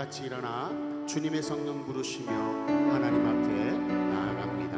같이 일어나 주님의 성령 부르시며 하나님 앞에 나아갑니다.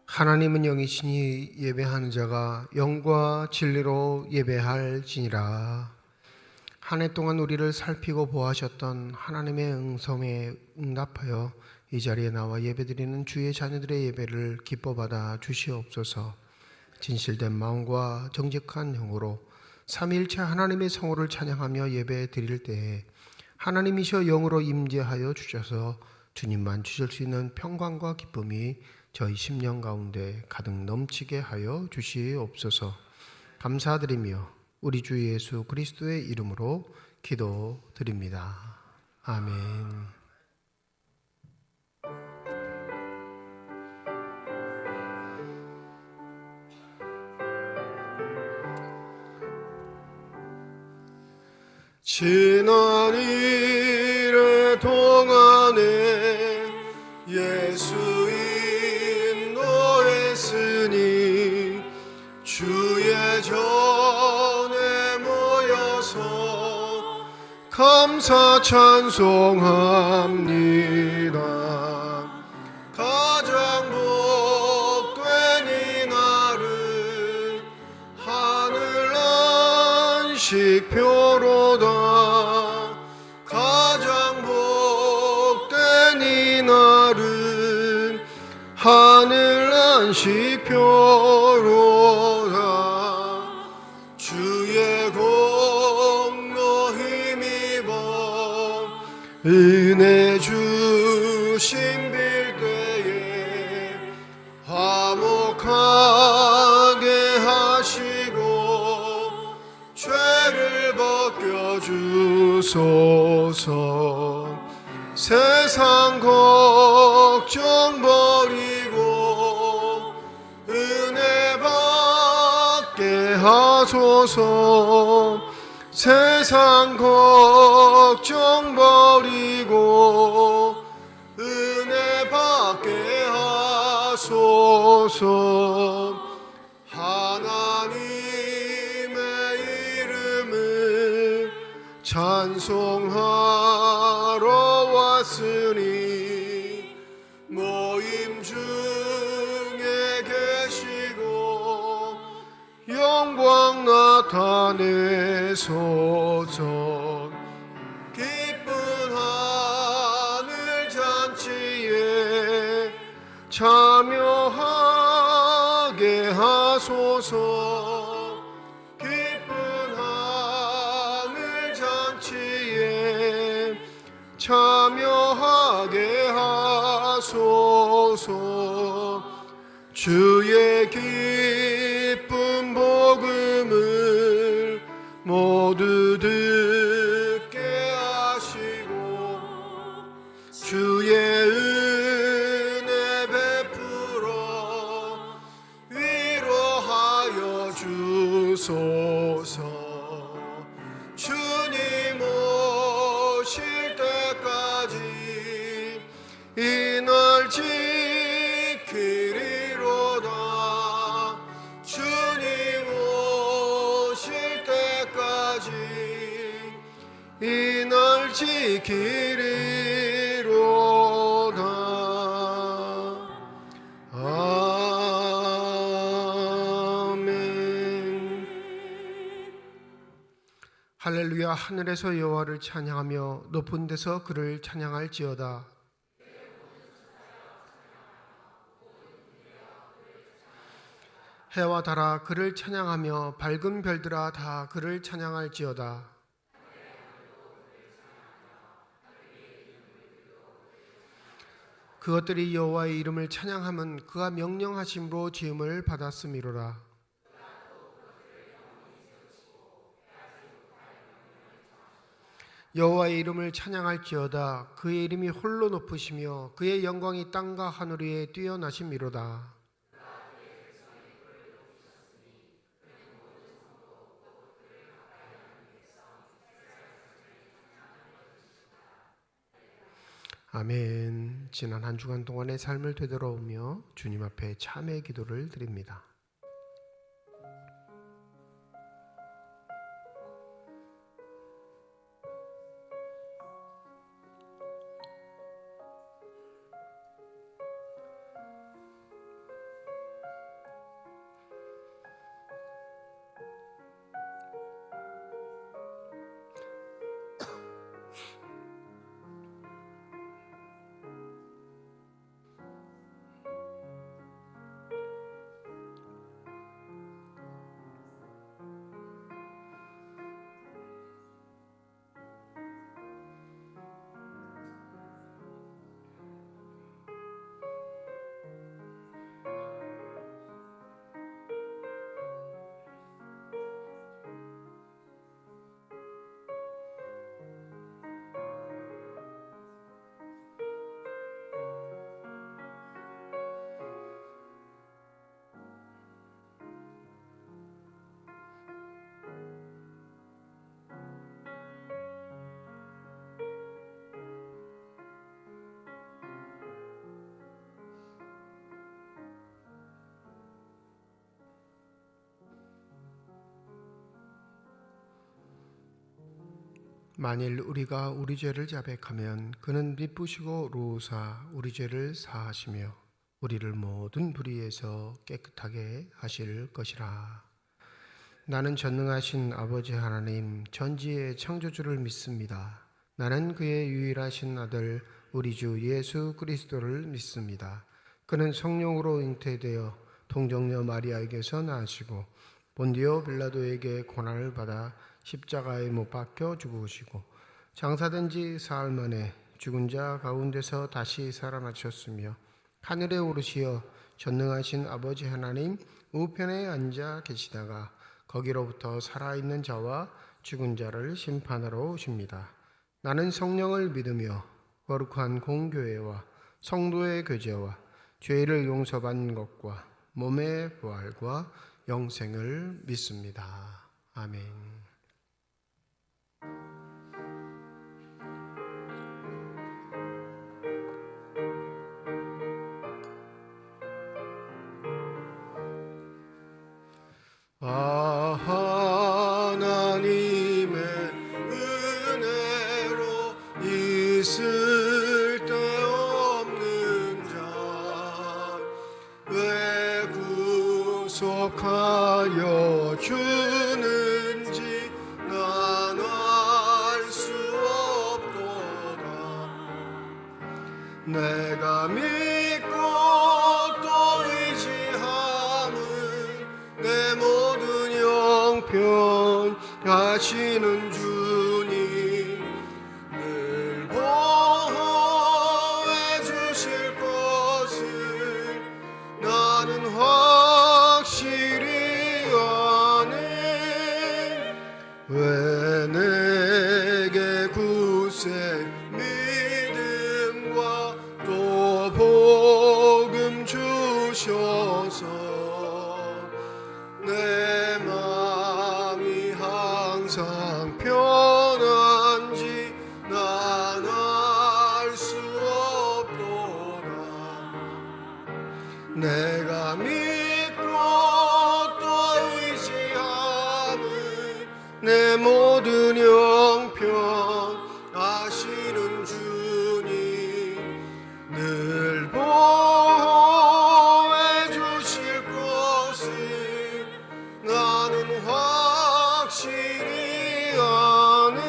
하나님은 영이시니 예배하는 자가 영과 진리로 예배할지니라. 한 해 동안 우리를 살피고 보호하셨던 하나님의 응성에 응답하여 이 자리에 나와 예배드리는 주의 자녀들의 예배를 기뻐 받아 주시옵소서. 진실된 마음과 정직한 영으로 삼위일체 하나님의 성호를 찬양하며 예배 드릴 때에 하나님이셔 영으로 임재하여 주셔서 주님만 주실 수 있는 평강과 기쁨이 저희 심령 가운데 가득 넘치게 하여 주시옵소서. 감사드리며 우리 주 예수 그리스도의 이름으로 기도드립니다. 아멘. 지난 일의 동안에 예수 인도했으니 주의 전에 모여서 감사 찬송합니다. 가장 복된 이날은 하늘 안식표로다. 가장 복된 이날은 하늘 안식표로다. 주의 공로 힘입어 은혜 주신 빌때에 화목하게 하시고 죄를 벗겨주소서. 세상 걱정 버리고 은혜 받게 하소서. 세상 걱정 버리고 은혜 받게 하소서. 하나님의 이름 찬송하러 왔으니 모임 중에 계시고 영광 나타내소서. 기쁜 하늘 잔치에 참여하게 하소서. 기쁜 하늘 잔치에 참여하게 하소서. 주의 기쁜 복음을 모두 듣게 하시고 주의 은혜 베풀어 위로하여 주소서. 주님 오실 때까지 이 날 지키리로다. 주님 오실 때까지 이 날 지키리로다. 아멘. 할렐루야. 하늘에서 여호와를 찬양하며 높은 데서 그를 찬양할지어다. 해와 달아 그를 찬양하며 밝은 별들아 다 그를 찬양할지어다. 그것들이 여호와의 이름을 찬양함은 그가 명령하심으로 지음을 받았음이로라. 여호와의 이름을 찬양할지어다. 그의 이름이 홀로 높으시며 그의 영광이 땅과 하늘 위에 뛰어나심이로다. 아멘. 지난 한 주간 동안의 삶을 되돌아오며 주님 앞에 참회의 기도를 드립니다. 만일 우리가 우리 죄를 자백하면 그는 미쁘시고 로우사 우리 죄를 사하시며 우리를 모든 불의에서 깨끗하게 하실 것이라. 나는 전능하신 아버지 하나님 전지의 창조주를 믿습니다. 나는 그의 유일하신 아들 우리 주 예수 그리스도를 믿습니다. 그는 성령으로 잉태되어 동정녀 마리아에게서 나시고 본디오 빌라도에게 고난을 받아 십자가에 못 박혀 죽으시고 장사된 지 사흘 만에 죽은 자 가운데서 다시 살아나셨으며 하늘에 오르시어 전능하신 아버지 하나님 우편에 앉아 계시다가 거기로부터 살아있는 자와 죽은 자를 심판하러 오십니다. 나는 성령을 믿으며 거룩한 공교회와 성도의 교제와 죄를 용서받는 것과 몸의 부활과 영생을 믿습니다. 아멘. 하나님의 약속하여 주는지 난 알 수 없도다. 내가 믿고 또 의지함은 내 모든 형편 하시는 주님 늘 보호해 주실 것을 나는 확실히 아네. 왜 내게 굳세 믿음과 또 복음 주셔서 내 마음이 항상 편한지 난 알 수 없도다. 내가 믿고 또 의지함은 내 모든 형편 아시는 주님 늘 보호해 주실 것을 나는 확실히 아네.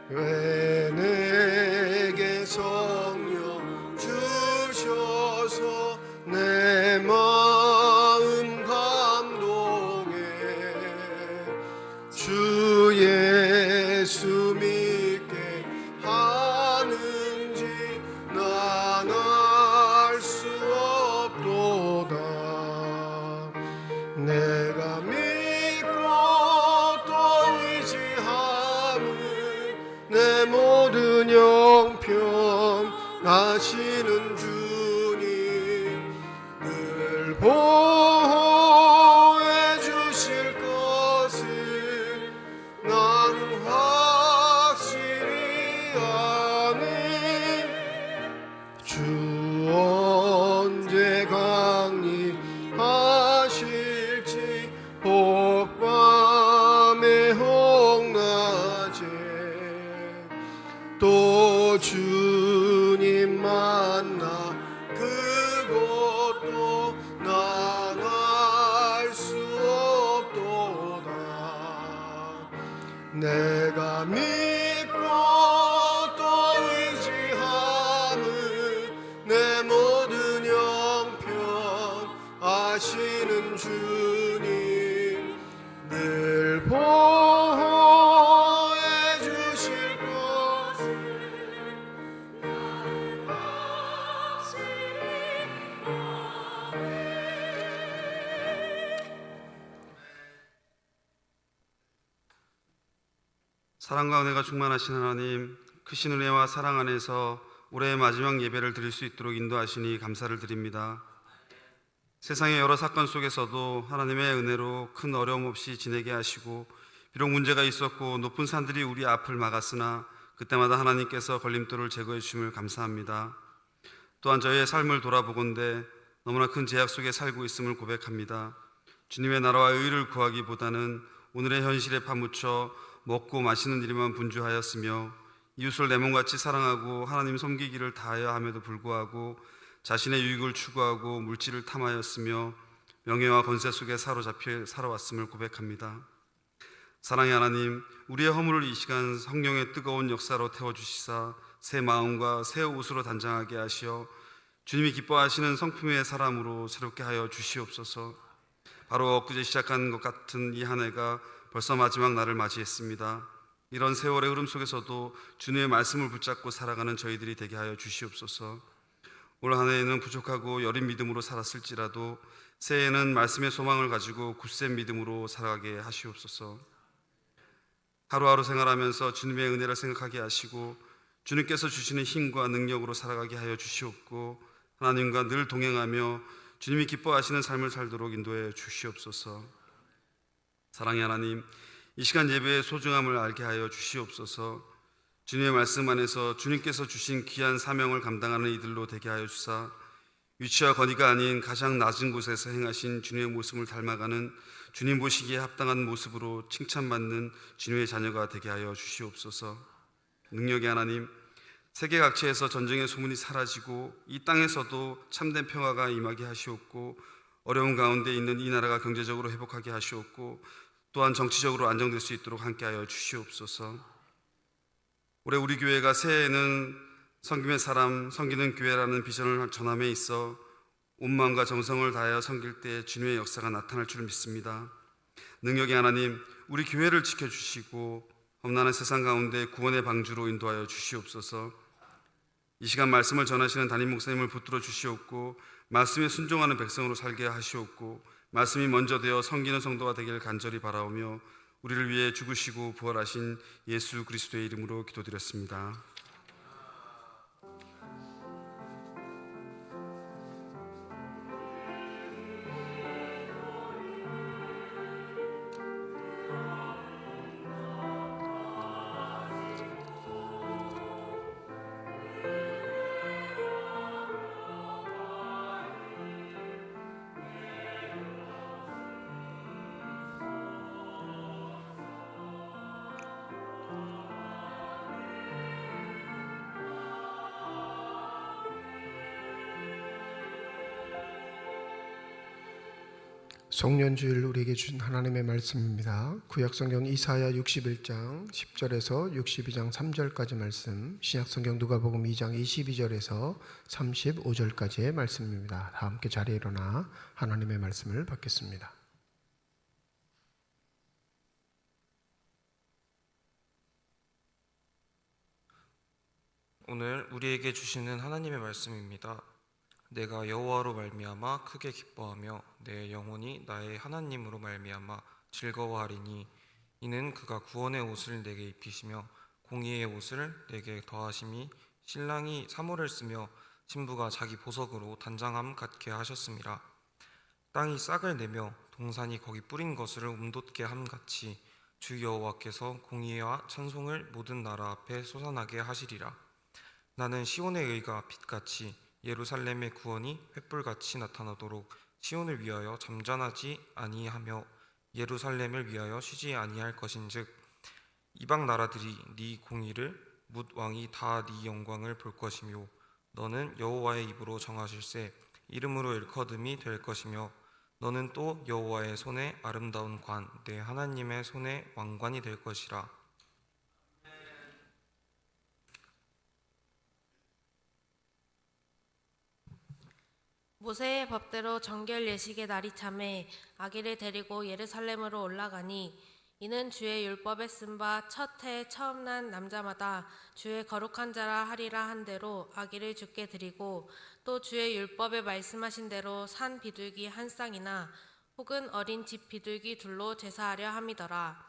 왜 내게 성령 주셔서 내 마음 감동해 주 예수 믿게 하는지 난 알 수 없도다. 내가 믿고 또 의지함은 내 모든 형편 아시는 주님 늘 보호해 주실 것을 나는 확실히 아네. 주 언제 강림하실지 혹밤에 혹낮에 또 주님 만나 그것도 난 알 수 없도다. 내가 믿고 또 의지함은 내 모든 형편 아시는 주님 늘 보호해 주실 것을 나는 확실히 사랑과 은혜가 충만하신 하나님, 크신 은혜와 사랑 안에서 올해의 마지막 예배를 드릴 수 있도록 인도하시니 감사를 드립니다. 세상의 여러 사건 속에서도 하나님의 은혜로 큰 어려움 없이 지내게 하시고, 비록 문제가 있었고 높은 산들이 우리 앞을 막았으나 그때마다 하나님께서 걸림돌을 제거해 주심을 감사합니다. 또한 저희의 삶을 돌아보건대 너무나 큰 제약 속에 살고 있음을 고백합니다. 주님의 나라와 의를 구하기보다는 오늘의 현실에 파묻혀 먹고 마시는 일에만 분주하였으며, 이웃을 내 몸같이 사랑하고 하나님 섬기기를 다하여 함에도 불구하고 자신의 유익을 추구하고 물질을 탐하였으며 명예와 권세 속에 사로잡혀 살아왔음을 고백합니다. 사랑의 하나님, 우리의 허물을 이 시간 성령의 뜨거운 역사로 태워주시사 새 마음과 새 옷으로 단장하게 하시어 주님이 기뻐하시는 성품의 사람으로 새롭게 하여 주시옵소서. 바로 엊그제 시작한 것 같은 이 한 해가 벌써 마지막 날을 맞이했습니다. 이런 세월의 흐름 속에서도 주님의 말씀을 붙잡고 살아가는 저희들이 되게 하여 주시옵소서. 올 한 해에는 부족하고 여린 믿음으로 살았을지라도 새해에는 말씀의 소망을 가지고 굳센 믿음으로 살아가게 하시옵소서. 하루하루 생활하면서 주님의 은혜를 생각하게 하시고 주님께서 주시는 힘과 능력으로 살아가게 하여 주시옵고, 하나님과 늘 동행하며 주님이 기뻐하시는 삶을 살도록 인도해 주시옵소서. 사랑의 하나님, 이 시간 예배의 소중함을 알게 하여 주시옵소서. 주님의 말씀 안에서 주님께서 주신 귀한 사명을 감당하는 이들로 되게 하여 주사, 위치와 거리가 아닌 가장 낮은 곳에서 행하신 주님의 모습을 닮아가는 주님 보시기에 합당한 모습으로 칭찬받는 주님의 자녀가 되게 하여 주시옵소서. 능력의 하나님, 세계 각지에서 전쟁의 소문이 사라지고 이 땅에서도 참된 평화가 임하게 하시옵고, 어려운 가운데 있는 이 나라가 경제적으로 회복하게 하시옵고 또한 정치적으로 안정될 수 있도록 함께하여 주시옵소서. 올해 우리 교회가 새해에는 섬김의 사람, 섬기는 교회라는 비전을 전함에 있어 온 마음과 정성을 다하여 섬길 때 주님의 역사가 나타날 줄 믿습니다. 능력의 하나님, 우리 교회를 지켜주시고 험난한 세상 가운데 구원의 방주로 인도하여 주시옵소서. 이 시간 말씀을 전하시는 담임 목사님을 붙들어 주시옵고 말씀에 순종하는 백성으로 살게 하시옵고 말씀이 먼저 되어 섬기는 성도가 되기를 간절히 바라오며 우리를 위해 죽으시고 부활하신 예수 그리스도의 이름으로 기도드렸습니다. 송년주일 우리에게 준 하나님의 말씀입니다. 구약성경 이사야 61장 10절에서 62장 3절까지 말씀, 신약성경 누가복음 2장 22절에서 35절까지의 말씀입니다. 다 함께 자리에 일어나 하나님의 말씀을 받겠습니다. 오늘 우리에게 주시는 하나님의 말씀입니다. 내가 여호와로 말미암아 크게 기뻐하며 내 영혼이 나의 하나님으로 말미암아 즐거워하리니 이는 그가 구원의 옷을 내게 입히시며 공의의 옷을 내게 더하심이 신랑이 사모를 쓰며 신부가 자기 보석으로 단장함 같게 하셨음이라. 땅이 싹을 내며 동산이 거기 뿌린 것을 움돋게 함 같이 주 여호와께서 공의와 찬송을 모든 나라 앞에 솟아나게 하시리라. 나는 시온의 의가 빛같이 예루살렘의 구원이 횃불같이 나타나도록 시온을 위하여 잠잠하지 아니하며 예루살렘을 위하여 쉬지 아니할 것인즉 이방 나라들이 네 공의를 뭇 왕이 다 네 영광을 볼 것이며 너는 여호와의 입으로 정하실세 이름으로 일컬음이 될 것이며 너는 또 여호와의 손에 아름다운 관 내 하나님의 손에 왕관이 될 것이라. 모세의 법대로 정결 예식의 날이 참에 아기를 데리고 예루살렘으로 올라가니 이는 주의 율법에 쓴 바 첫 해 처음 난 남자마다 주의 거룩한 자라 하리라 한 대로 아기를 주께 드리고 또 주의 율법에 말씀하신 대로 산 비둘기 한 쌍이나 혹은 어린 집 비둘기 둘로 제사하려 함이더라.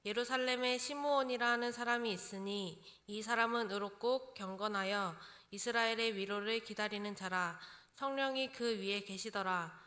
예루살렘에 시므온이라 하는 사람이 있으니 이 사람은 의롭고 경건하여 이스라엘의 위로를 기다리는 자라. 성령이 그 위에 계시더라.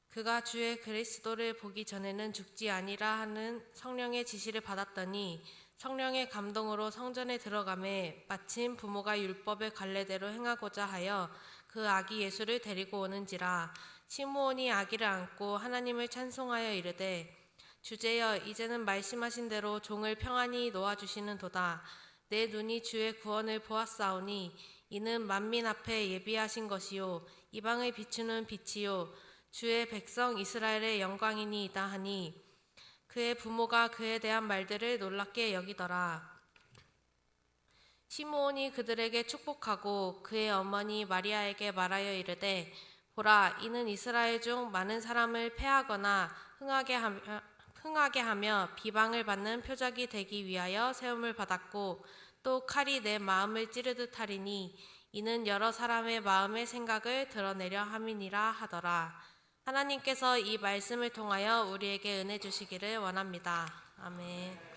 그가 주의 그리스도를 보기 전에는 죽지 아니라 하는 성령의 지시를 받았더니 성령의 감동으로 성전에 들어가매 마침 부모가 율법의 관례대로 행하고자 하여 그 아기 예수를 데리고 오는지라. 시므온이 아기를 안고 하나님을 찬송하여 이르되 주제여 이제는 말씀하신 대로 종을 평안히 놓아주시는 도다. 내 눈이 주의 구원을 보았사오니 이는 만민 앞에 예비하신 것이요 이방을 비추는 빛이요 주의 백성 이스라엘의 영광이니이다 하니 그의 부모가 그에 대한 말들을 놀랍게 여기더라. 시므온이 그들에게 축복하고 그의 어머니 마리아에게 말하여 이르되 보라 이는 이스라엘 중 많은 사람을 패하거나 흥하게 하며 비방을 받는 표적이 되기 위하여 세움을 받았고 또 칼이 내 마음을 찌르듯 하리니 이는 여러 사람의 마음의 생각을 드러내려 함이니라 하더라. 하나님께서 이 말씀을 통하여 우리에게 은혜 주시기를 원합니다. 아멘.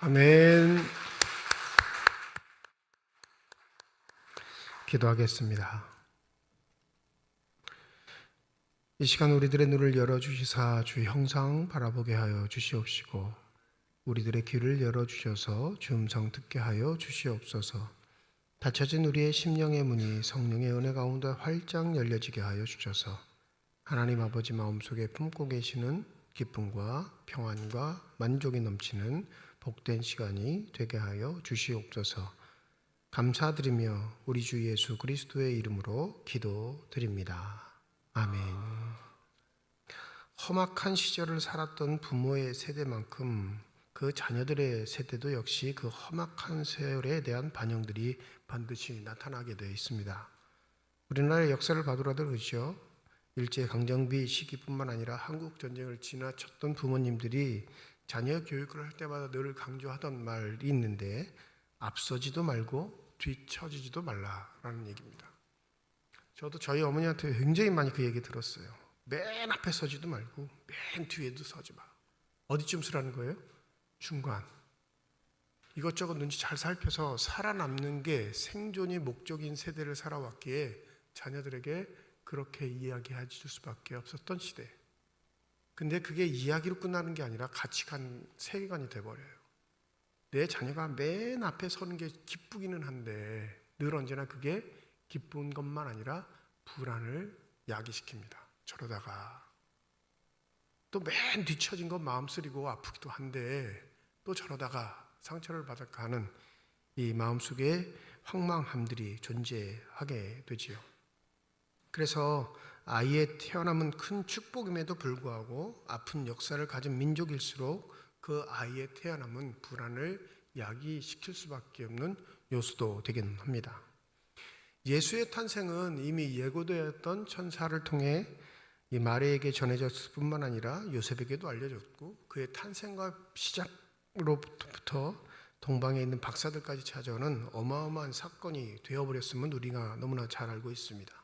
아멘. 기도하겠습니다. 이 시간 우리들의 눈을 열어주시사 주의 형상 바라보게 하여 주시옵시고 우리들의 귀를 열어주셔서 주 음성 듣게 하여 주시옵소서. 닫혀진 우리의 심령의 문이 성령의 은혜 가운데 활짝 열려지게 하여 주셔서 하나님 아버지 마음속에 품고 계시는 기쁨과 평안과 만족이 넘치는 복된 시간이 되게 하여 주시옵소서. 감사드리며 우리 주 예수 그리스도의 이름으로 기도드립니다. 아멘. 험악한 시절을 살았던 부모의 세대만큼 그 자녀들의 세대도 역시 그 험악한 세월에 대한 반영들이 반드시 나타나게 되어 있습니다. 우리나라의 역사를 봐더라도 그렇죠. 일제강점기 시기뿐만 아니라 한국전쟁을 지나쳤던 부모님들이 자녀 교육을 할 때마다 늘 강조하던 말이 있는데 앞서지도 말고 뒤처지지도 말라라는 얘기입니다. 저도 저희 어머니한테 굉장히 많이 그 얘기 들었어요. 맨 앞에 서지도 말고 맨 뒤에도 서지 마. 어디쯤 서라는 거예요? 중간. 이것저것 눈치 잘 살펴서 살아남는 게 생존이 목적인 세대를 살아왔기에 자녀들에게 그렇게 이야기해 줄 수밖에 없었던 시대. 근데 그게 이야기로 끝나는 게 아니라 가치관, 세계관이 돼버려요. 내 자녀가 맨 앞에 서는 게 기쁘기는 한데 늘 언제나 그게 기쁜 것만 아니라 불안을 야기시킵니다. 저러다가 또 맨 뒤처진 건 마음 쓰리고 아프기도 한데 또 저러다가 상처를 받아가는 이 마음속에 황망함들이 존재하게 되지요. 그래서 아이의 태어남은 큰 축복임에도 불구하고 아픈 역사를 가진 민족일수록 그 아이의 태어남은 불안을 야기시킬 수밖에 없는 요소도 되긴 합니다. 예수의 탄생은 이미 예고되었던 천사를 통해 이 마리아에게 전해졌을 뿐만 아니라 요셉에게도 알려졌고 그의 탄생과 시작으로부터 동방에 있는 박사들까지 찾아오는 어마어마한 사건이 되어버렸음은 우리가 너무나 잘 알고 있습니다.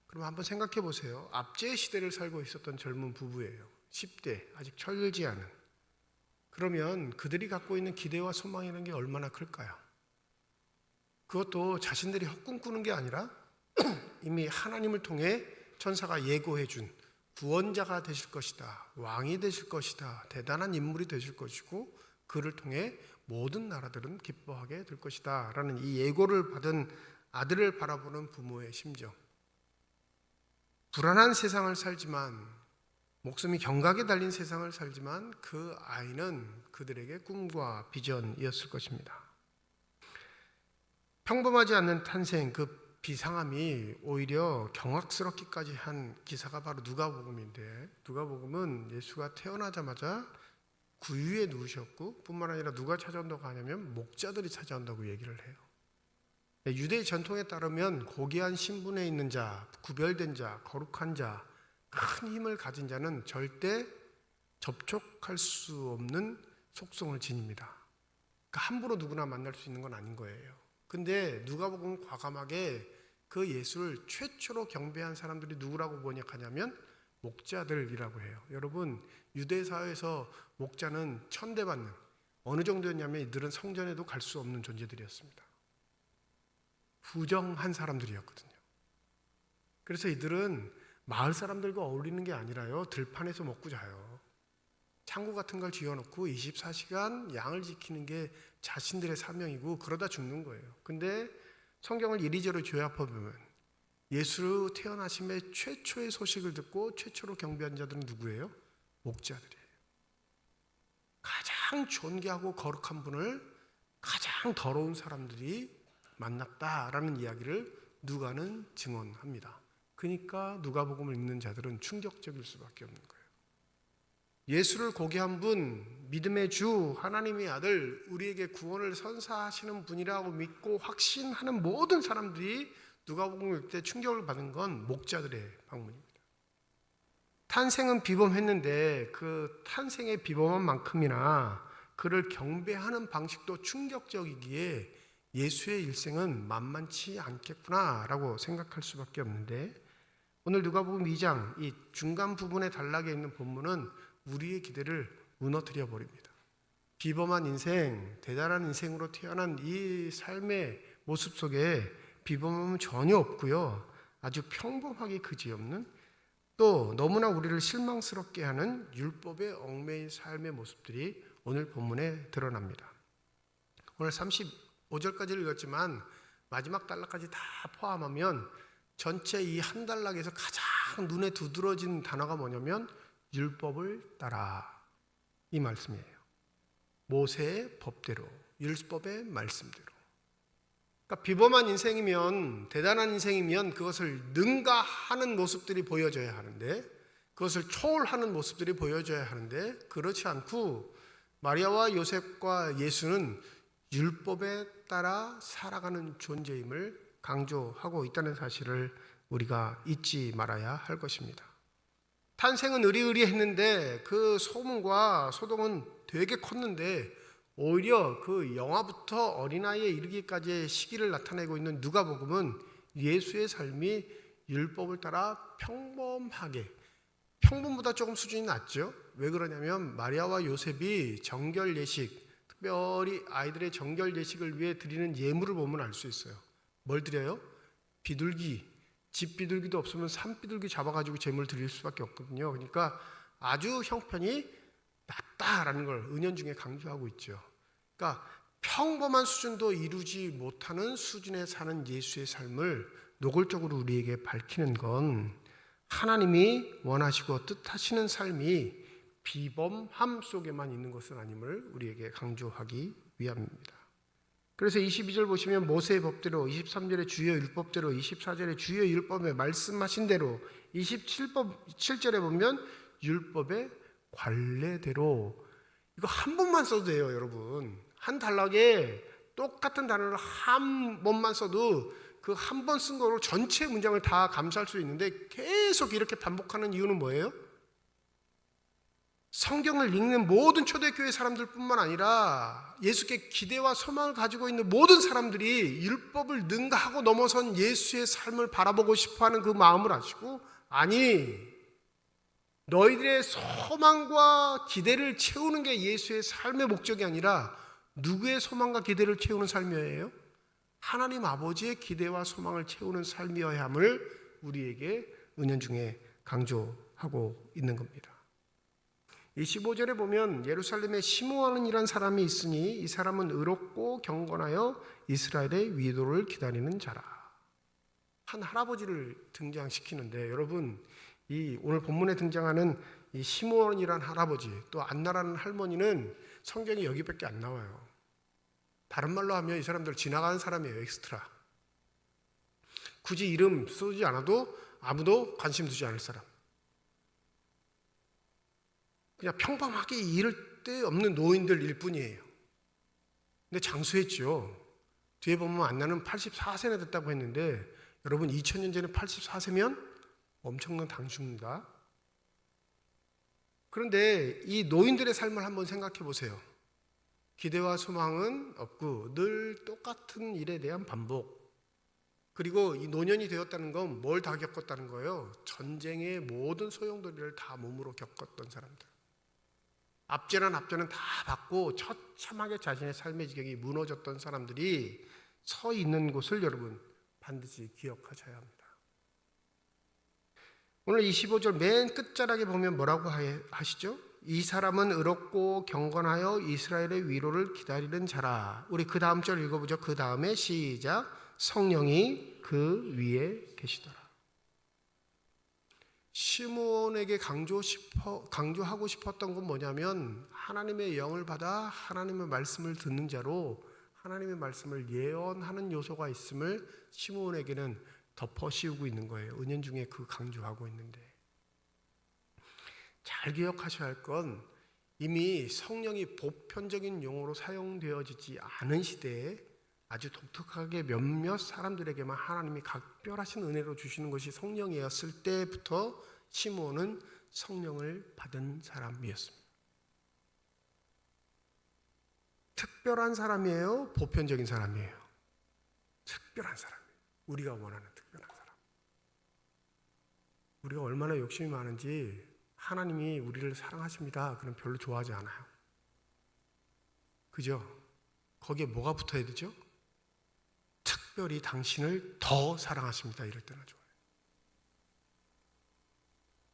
그럼 한번 생각해 보세요. 압제의 시대를 살고 있었던 젊은 부부예요. 10대, 아직 철들지 않은. 그러면 그들이 갖고 있는 기대와 소망이라는 게 얼마나 클까요? 그것도 자신들이 헛꿈 꾸는 게 아니라 이미 하나님을 통해 천사가 예고해 준 구원자가 되실 것이다. 왕이 되실 것이다. 대단한 인물이 되실 것이고 그를 통해 모든 나라들은 기뻐하게 될 것이다. 라는 이 예고를 받은 아들을 바라보는 부모의 심정. 불안한 세상을 살지만 목숨이 경각에 달린 세상을 살지만 그 아이는 그들에게 꿈과 비전이었을 것입니다. 평범하지 않는 탄생, 그 비상함이 오히려 경악스럽기까지 한 기사가 바로 누가복음인데 누가복음은 예수가 태어나자마자 구유에 누우셨고 뿐만 아니라 누가 찾아온다고 하냐면 목자들이 찾아온다고 얘기를 해요. 유대의 전통에 따르면 고귀한 신분에 있는 자, 구별된 자, 거룩한 자, 큰 힘을 가진 자는 절대 접촉할 수 없는 속성을 지닙니다. 그러니까 함부로 누구나 만날 수 있는 건 아닌 거예요. 근데 누가복음은 과감하게 그 예수를 최초로 경배한 사람들이 누구라고 번역하냐면 목자들이라고 해요. 여러분, 유대 사회에서 목자는 천대받는, 어느 정도였냐면 이들은 성전에도 갈 수 없는 존재들이었습니다. 부정한 사람들이었거든요. 그래서 이들은 마을 사람들과 어울리는 게 아니라요, 들판에서 먹고 자요. 창고 같은 걸 지어놓고 24시간 양을 지키는 게 자신들의 사명이고 그러다 죽는 거예요. 근데 성경을 이리저리 조합해보면 예수 태어나심의 최초의 소식을 듣고 최초로 경배한 자들은 누구예요? 목자들이에요. 가장 존귀하고 거룩한 분을 가장 더러운 사람들이 만났다라는 이야기를 누가는 증언합니다. 그러니까 누가복음을 읽는 자들은 충격적일 수밖에 없는 거예요. 예수를 고귀한 분, 믿음의 주, 하나님의 아들, 우리에게 구원을 선사하시는 분이라고 믿고 확신하는 모든 사람들이 누가복음을 읽을 때 충격을 받은 건 목자들의 방문입니다. 탄생은 비범했는데 그 탄생의 비범한 만큼이나 그를 경배하는 방식도 충격적이기에 예수의 일생은 만만치 않겠구나라고 생각할 수밖에 없는데 오늘 누가복음 2장 이 중간 부분에 단락에 있는 본문은 우리의 기대를 무너뜨려 버립니다. 비범한 인생, 대단한 인생으로 태어난 이 삶의 모습 속에 비범함은 전혀 없고요. 아주 평범하게 그지없는, 또 너무나 우리를 실망스럽게 하는 율법의 얽매인 삶의 모습들이 오늘 본문에 드러납니다. 오늘 35절까지 읽었지만 마지막 단락까지 다 포함하면 전체 이 한 단락에서 가장 눈에 두드러진 단어가 뭐냐면 율법을 따라, 이 말씀이에요. 모세의 법대로, 율법의 말씀대로. 그러니까 비범한 인생이면, 대단한 인생이면 그것을 능가하는 모습들이 보여져야 하는데, 그것을 초월하는 모습들이 보여져야 하는데, 그렇지 않고 마리아와 요셉과 예수는 율법에 따라 살아가는 존재임을 강조하고 있다는 사실을 우리가 잊지 말아야 할 것입니다. 탄생은 의리의리했는데 그 소문과 소동은 되게 컸는데, 오히려 그 영화부터 어린아이에 이르기까지의 시기를 나타내고 있는 누가복음은 예수의 삶이 율법을 따라 평범하게, 평범보다 조금 수준이 낮죠. 왜 그러냐면 마리아와 요셉이 정결 예식, 특별히 아이들의 정결 예식을 위해 드리는 예물을 보면 알 수 있어요. 뭘 드려요? 비둘기, 집 비둘기도 없으면 산 비둘기 잡아가지고 제물 드릴 수밖에 없거든요. 그러니까 아주 형편이 낮다라는 걸 은연중에 강조하고 있죠. 그러니까 평범한 수준도 이루지 못하는 수준에 사는 예수의 삶을 노골적으로 우리에게 밝히는 건 하나님이 원하시고 뜻하시는 삶이 비범함 속에만 있는 것은 아님을 우리에게 강조하기 위함입니다. 그래서 22절 보시면 모세의 법대로, 23절에 주의 율법대로, 24절에 주의 율법에 말씀하신 대로, 27절에 보면 율법의 관례대로. 이거 한 번만 써도 돼요, 여러분. 한 단락에 똑같은 단어를 한 번만 써도 그 한 번 쓴 거로 전체 문장을 다 감쌀 수 있는데, 계속 이렇게 반복하는 이유는 뭐예요? 성경을 읽는 모든 초대교회 사람들뿐만 아니라 예수께 기대와 소망을 가지고 있는 모든 사람들이 율법을 능가하고 넘어선 예수의 삶을 바라보고 싶어하는 그 마음을 아시고, 아니, 너희들의 소망과 기대를 채우는 게 예수의 삶의 목적이 아니라 누구의 소망과 기대를 채우는 삶이에요? 하나님 아버지의 기대와 소망을 채우는 삶이어야 함을 우리에게 은연중에 강조하고 있는 겁니다. 25절에 보면 예루살렘에 시므온이라는 사람이 있으니 이 사람은 의롭고 경건하여 이스라엘의 위로를 기다리는 자라. 한 할아버지를 등장시키는데, 여러분, 이 오늘 본문에 등장하는 이 시므온이라는 할아버지, 또 안나라는 할머니는 성경에 여기밖에 안 나와요. 다른 말로 하면 이 사람들 지나가는 사람이에요. 엑스트라. 굳이 이름 쓰지 않아도 아무도 관심 두지 않을 사람. 그냥 평범하게 이를 데 없는 노인들일 뿐이에요. 근데 장수했죠. 뒤에 보면 안나는 84세나 됐다고 했는데, 여러분 2000년 전에 84세면 엄청난 당수입니다. 그런데 이 노인들의 삶을 한번 생각해 보세요. 기대와 소망은 없고 늘 똑같은 일에 대한 반복. 그리고 이 노년이 되었다는 건 뭘 다 겪었다는 거예요? 전쟁의 모든 소용돌이를 다 몸으로 겪었던 사람들. 앞전한 다 받고 처참하게 자신의 삶의 지경이 무너졌던 사람들이 서 있는 곳을 여러분 반드시 기억하셔야 합니다. 오늘 25절 맨 끝자락에 보면 뭐라고 하시죠? 이 사람은 의롭고 경건하여 이스라엘의 위로를 기다리는 자라. 우리 그 다음 절 읽어보죠. 그 다음에 시작. 성령이 그 위에 계시더라. 시므온에게 강조하고 싶었던 건 뭐냐면, 하나님의 영을 받아 하나님의 말씀을 듣는 자로 하나님의 말씀을 예언하는 요소가 있음을 시므온에게는 덮어 씌우고 있는 거예요. 은연중에 그 강조하고 있는데, 잘 기억하셔야 할 건 이미 성령이 보편적인 용어로 사용되어지지 않은 시대에 아주 독특하게 몇몇 사람들에게만 하나님이 각별하신 은혜로 주시는 것이 성령이었을 때부터 시므온은 성령을 받은 사람이었습니다. 특별한 사람이에요? 보편적인 사람이에요? 특별한 사람이에요. 우리가 원하는 특별한 사람. 우리가 얼마나 욕심이 많은지 하나님이 우리를 사랑하십니다. 그럼 별로 좋아하지 않아요. 그죠? 거기에 뭐가 붙어야 되죠? 특별히 당신을 더 사랑하십니다. 이럴 때나 좋아요.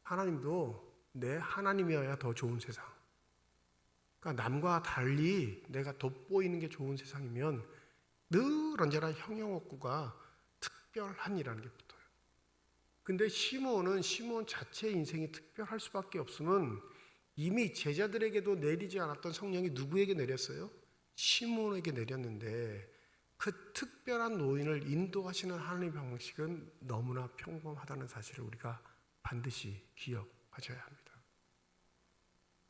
하나님도 내 하나님이어야 더 좋은 세상. 그러니까 남과 달리 내가 돋보이는 게 좋은 세상이면 늘 언제나 형용업구가 특별한이라는 게 붙어요. 근데 시므온은 시므온 자체의 인생이 특별할 수밖에 없음은 이미 제자들에게도 내리지 않았던 성령이 누구에게 내렸어요? 시므온에게 내렸는데 그 특별한 노인을 인도하시는 하나님의 방식은 너무나 평범하다는 사실을 우리가 반드시 기억하셔야 합니다.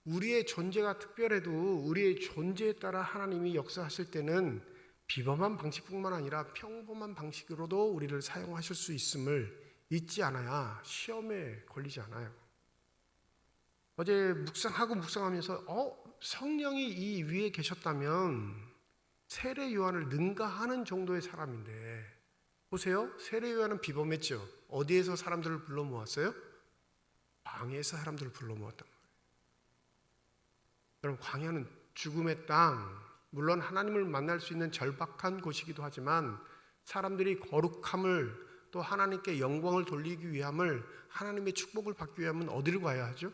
우리의 존재가 특별해도 우리의 존재에 따라 하나님이 역사하실 때는 비범한 방식뿐만 아니라 평범한 방식으로도 우리를 사용하실 수 있음을 잊지 않아야 시험에 걸리지 않아요. 어제 묵상하면서 성령이 이 위에 계셨다면 세례 요한을 능가하는 정도의 사람인데 보세요. 세례 요한은 비범했죠. 어디에서 사람들을 불러 모았어요? 광야에서 사람들을 불러 모았단 말이에요. 여러분, 광야는 죽음의 땅, 물론 하나님을 만날 수 있는 절박한 곳이기도 하지만 사람들이 거룩함을 또 하나님께 영광을 돌리기 위함을 하나님의 축복을 받기 위하면 어디를 가야 하죠?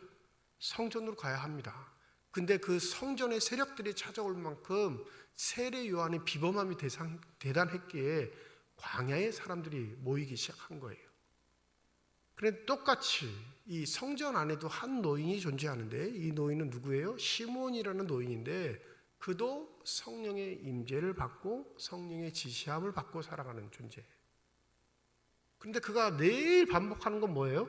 성전으로 가야 합니다. 근데 그 성전의 세력들이 찾아올 만큼 세례 요한의 비범함이 대단했기에 광야에 사람들이 모이기 시작한 거예요. 그런데 똑같이 이 성전 안에도 한 노인이 존재하는데 이 노인은 누구예요? 시므온이라는 노인인데 그도 성령의 임재를 받고 성령의 지시함을 받고 살아가는 존재예요. 그런데 그가 매일 반복하는 건 뭐예요?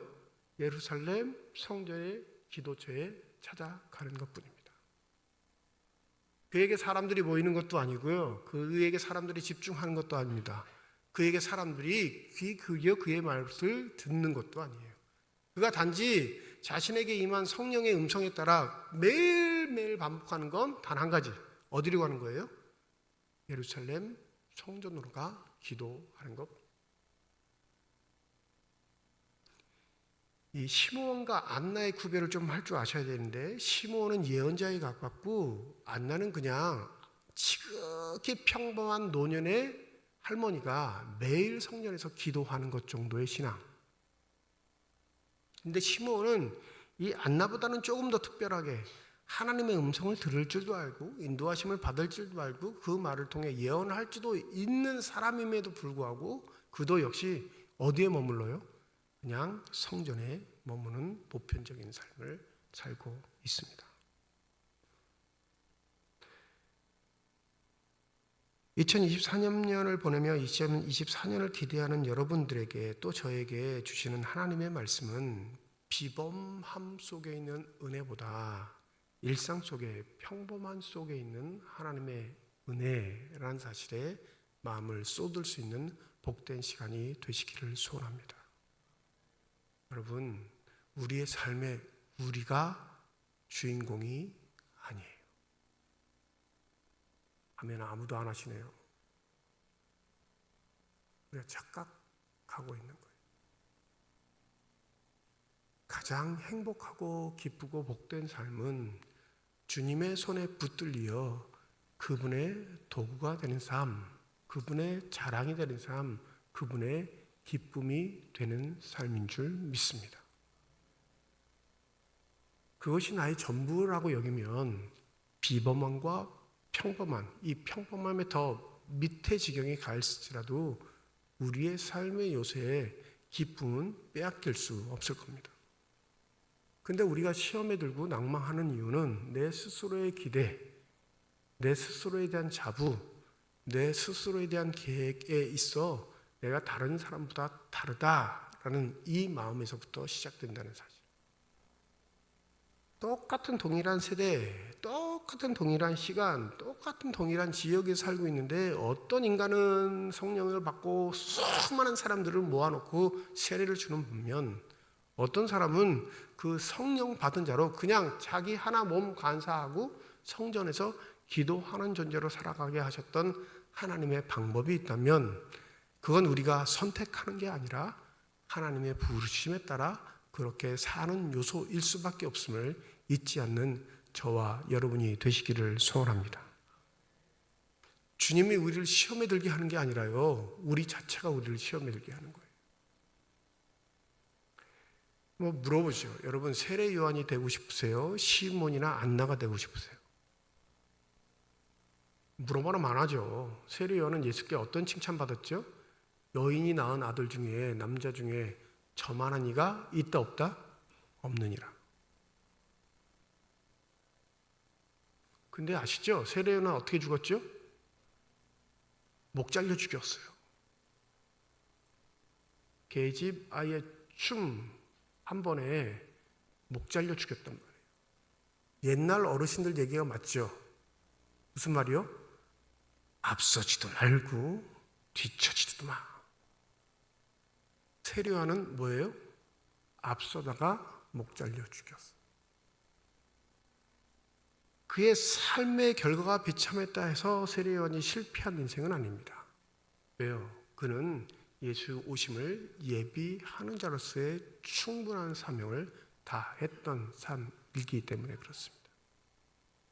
예루살렘 성전의 기도처에 찾아가는 것뿐입니다. 그에게 사람들이 모이는 것도 아니고요. 그에게 사람들이 집중하는 것도 아닙니다. 그에게 사람들이 귀 기울여 그의 말을 듣는 것도 아니에요. 그가 단지 자신에게 임한 성령의 음성에 따라 매일매일 반복하는 건 단 한 가지. 어디로 가는 거예요? 예루살렘 성전으로 가 기도하는 것. 이 시므온과 안나의 구별을 좀 할 줄 아셔야 되는데 시므온은 예언자에 가깝고 안나는 그냥 지극히 평범한 노년의 할머니가 매일 성전에서 기도하는 것 정도의 신앙. 근데 시므온은 이 안나보다는 조금 더 특별하게 하나님의 음성을 들을 줄도 알고 인도하심을 받을 줄도 알고 그 말을 통해 예언을 할 줄도 있는 사람임에도 불구하고 그도 역시 어디에 머물러요? 그냥 성전에 머무는 보편적인 삶을 살고 있습니다. 2024년을 보내며 2024년을 기대하는 여러분들에게 또 저에게 주시는 하나님의 말씀은 비범함 속에 있는 은혜보다 일상 속에 평범한 속에 있는 하나님의 은혜라는 사실에 마음을 쏟을 수 있는 복된 시간이 되시기를 소원합니다. 여러분, 우리의 삶에 우리가 주인공이 아니에요. 하면 아무도 안 하시네요. 우리가 착각하고 있는 거예요. 가장 행복하고 기쁘고 복된 삶은 주님의 손에 붙들려 그분의 도구가 되는 삶, 그분의 자랑이 되는 삶, 그분의 기쁨이 되는 삶인 줄 믿습니다. 그것이 나의 전부라고 여기면 비범함과 평범한, 이 평범함의 더 밑에 지경에 갈지라도 우리의 삶의 요새에 기쁨은 빼앗길 수 없을 겁니다. 근데 우리가 시험에 들고 낭망하는 이유는 내 스스로의 기대, 내 스스로에 대한 자부, 내 스스로에 대한 계획에 있어 내가 다른 사람보다 다르다라는 이 마음에서부터 시작된다는 사실. 똑같은 동일한 세대, 똑같은 동일한 시간, 똑같은 동일한 지역에 살고 있는데 어떤 인간은 성령을 받고 수많은 사람들을 모아놓고 세례를 주는 반면 어떤 사람은 그 성령 받은 자로 그냥 자기 하나 몸 간사하고 성전에서 기도하는 존재로 살아가게 하셨던 하나님의 방법이 있다면 그건 우리가 선택하는 게 아니라 하나님의 부르심에 따라 그렇게 사는 요소일 수밖에 없음을 잊지 않는 저와 여러분이 되시기를 소원합니다. 주님이 우리를 시험에 들게 하는 게 아니라요, 우리 자체가 우리를 시험에 들게 하는 거예요. 뭐 물어보죠. 여러분, 세례 요한이 되고 싶으세요? 시몬이나 안나가 되고 싶으세요? 물어보면 안 하죠. 세례 요한은 예수께 어떤 칭찬 받았죠? 여인이 낳은 아들 중에, 남자 중에 저만한 이가 있다 없다? 없느니라. 근데 아시죠? 세례 요한은 어떻게 죽었죠? 목 잘려 죽였어요. 계집 아예 춤 한 번에 목 잘려 죽였단 말이에요. 옛날 어르신들 얘기가 맞죠? 무슨 말이요? 앞서지도 말고 뒤처지도 마. 세례 요한은 뭐예요? 앞서다가 목 잘려 죽였어. 그의 삶의 결과가 비참했다 해서 세례 요한이 실패한 인생은 아닙니다. 왜요? 그는 예수 오심을 예비하는 자로서의 충분한 사명을 다 했던 삶이기 때문에 그렇습니다.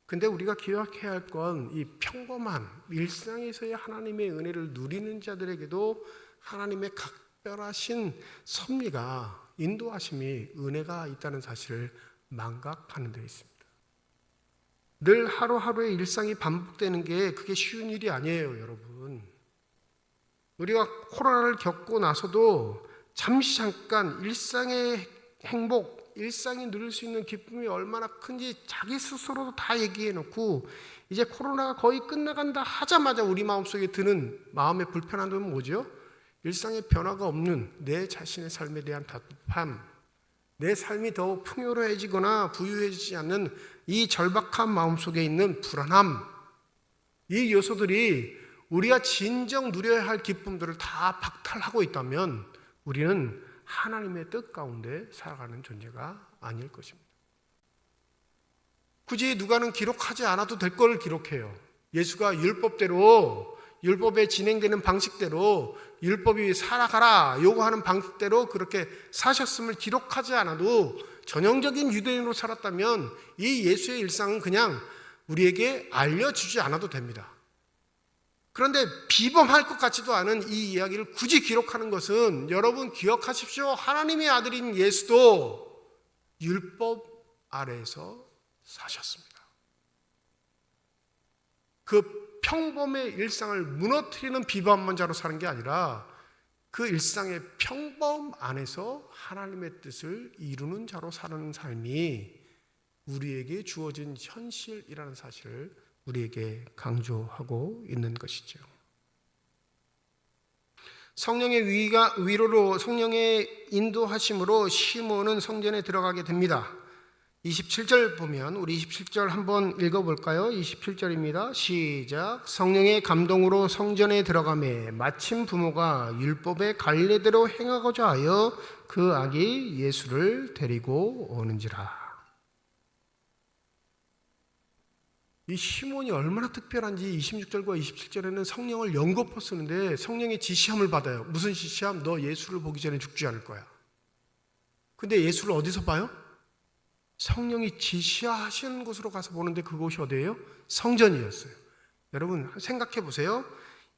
근데 우리가 기억해야 할 건 이 평범한 일상에서의 하나님의 은혜를 누리는 자들에게도 하나님의 각별하신 섭리가, 인도하심이, 은혜가 있다는 사실을 망각하는 데 있습니다. 늘 하루하루의 일상이 반복되는 게 그게 쉬운 일이 아니에요, 여러분. 우리가 코로나를 겪고 나서도 잠깐 일상의 행복, 일상이 누릴 수 있는 기쁨이 얼마나 큰지 자기 스스로도 다 얘기해 놓고, 이제 코로나가 거의 끝나간다 하자마자 우리 마음속에 드는 마음의 불편한 점은 뭐죠? 일상의 변화가 없는 내 자신의 삶에 대한 답답함, 내 삶이 더 풍요로워지거나 부유해지지 않는 이 절박한 마음속에 있는 불안함, 이 요소들이 우리가 진정 누려야 할 기쁨들을 다 박탈하고 있다면 우리는 하나님의 뜻 가운데 살아가는 존재가 아닐 것입니다. 굳이 누가는 기록하지 않아도 될 걸 기록해요. 예수가 율법대로, 율법에 진행되는 방식대로, 율법이 살아가라 요구하는 방식대로 그렇게 사셨음을 기록하지 않아도 전형적인 유대인으로 살았다면 이 예수의 일상은 그냥 우리에게 알려주지 않아도 됩니다. 그런데 비범할 것 같지도 않은 이 이야기를 굳이 기록하는 것은, 여러분 기억하십시오. 하나님의 아들인 예수도 율법 아래에서 사셨습니다. 그 평범의 일상을 무너뜨리는 비범한 자로 사는 게 아니라 그 일상의 평범 안에서 하나님의 뜻을 이루는 자로 사는 삶이 우리에게 주어진 현실이라는 사실을 우리에게 강조하고 있는 것이죠. 성령의 위로로, 성령의 인도하심으로 시몬은 성전에 들어가게 됩니다. 27절 보면, 우리 27절 한번 읽어볼까요? 27절입니다. 시작. 성령의 감동으로 성전에 들어가매 마침 부모가 율법의 관례대로 행하고자 하여 그 아기 예수를 데리고 오는지라. 이 시몬이 얼마나 특별한지 26절과 27절에는 성령을 연거푸 쓰는데 성령의 지시함을 받아요. 무슨 지시함? 너 예수를 보기 전에 죽지 않을 거야. 근데 예수를 어디서 봐요? 성령이 지시하시는 곳으로 가서 보는데 그곳이 어디예요? 성전이었어요. 여러분 생각해 보세요.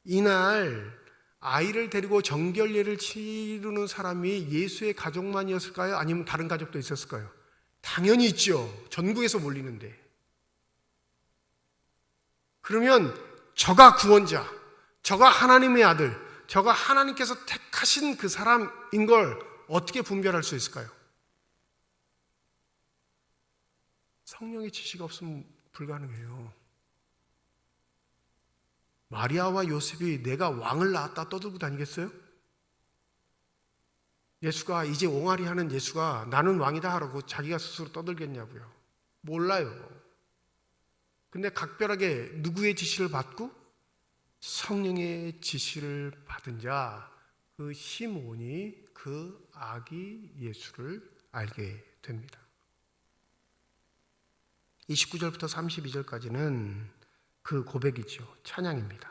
이날 아이를 데리고 정결례를 치르는 사람이 예수의 가족만이었을까요? 아니면 다른 가족도 있었을까요? 당연히 있죠. 전국에서 몰리는데. 그러면 저가 구원자, 저가 하나님의 아들, 저가 하나님께서 택하신 그 사람인 걸 어떻게 분별할 수 있을까요? 성령의 지시가 없으면 불가능해요. 마리아와 요셉이 내가 왕을 낳았다 떠들고 다니겠어요? 예수가 이제 옹알이 하는 예수가 나는 왕이다 하라고 자기가 스스로 떠들겠냐고요. 몰라요. 근데 각별하게 누구의 지시를 받고? 성령의 지시를 받은 자, 그 시몬이 그 아기 예수를 알게 됩니다. 29절부터 32절까지는 그 고백이죠. 찬양입니다.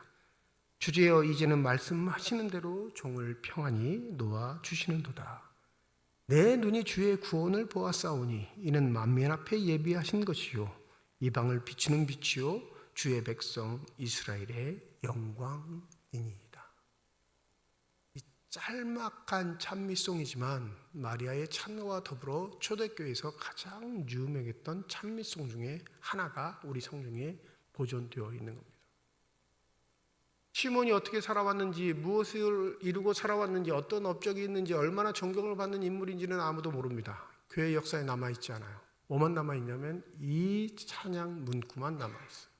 주제여 이제는 말씀하시는 대로 종을 평안히 놓아 주시는도다. 내 눈이 주의 구원을 보았사오니 이는 만민 앞에 예비하신 것이요 이방을 비추는 빛이요 주의 백성 이스라엘의 영광이니이다. 이 짤막한 찬미송이지만 마리아의 찬송과 더불어 초대교회에서 가장 유명했던 찬미송 중에 하나가 우리 성경에 보존되어 있는 겁니다. 시몬이 어떻게 살아왔는지, 무엇을 이루고 살아왔는지, 어떤 업적이 있는지, 얼마나 존경을 받는 인물인지는 아무도 모릅니다. 교회 역사에 남아있지 않아요. 뭐만 남아있냐면 이 찬양 문구만 남아있어요.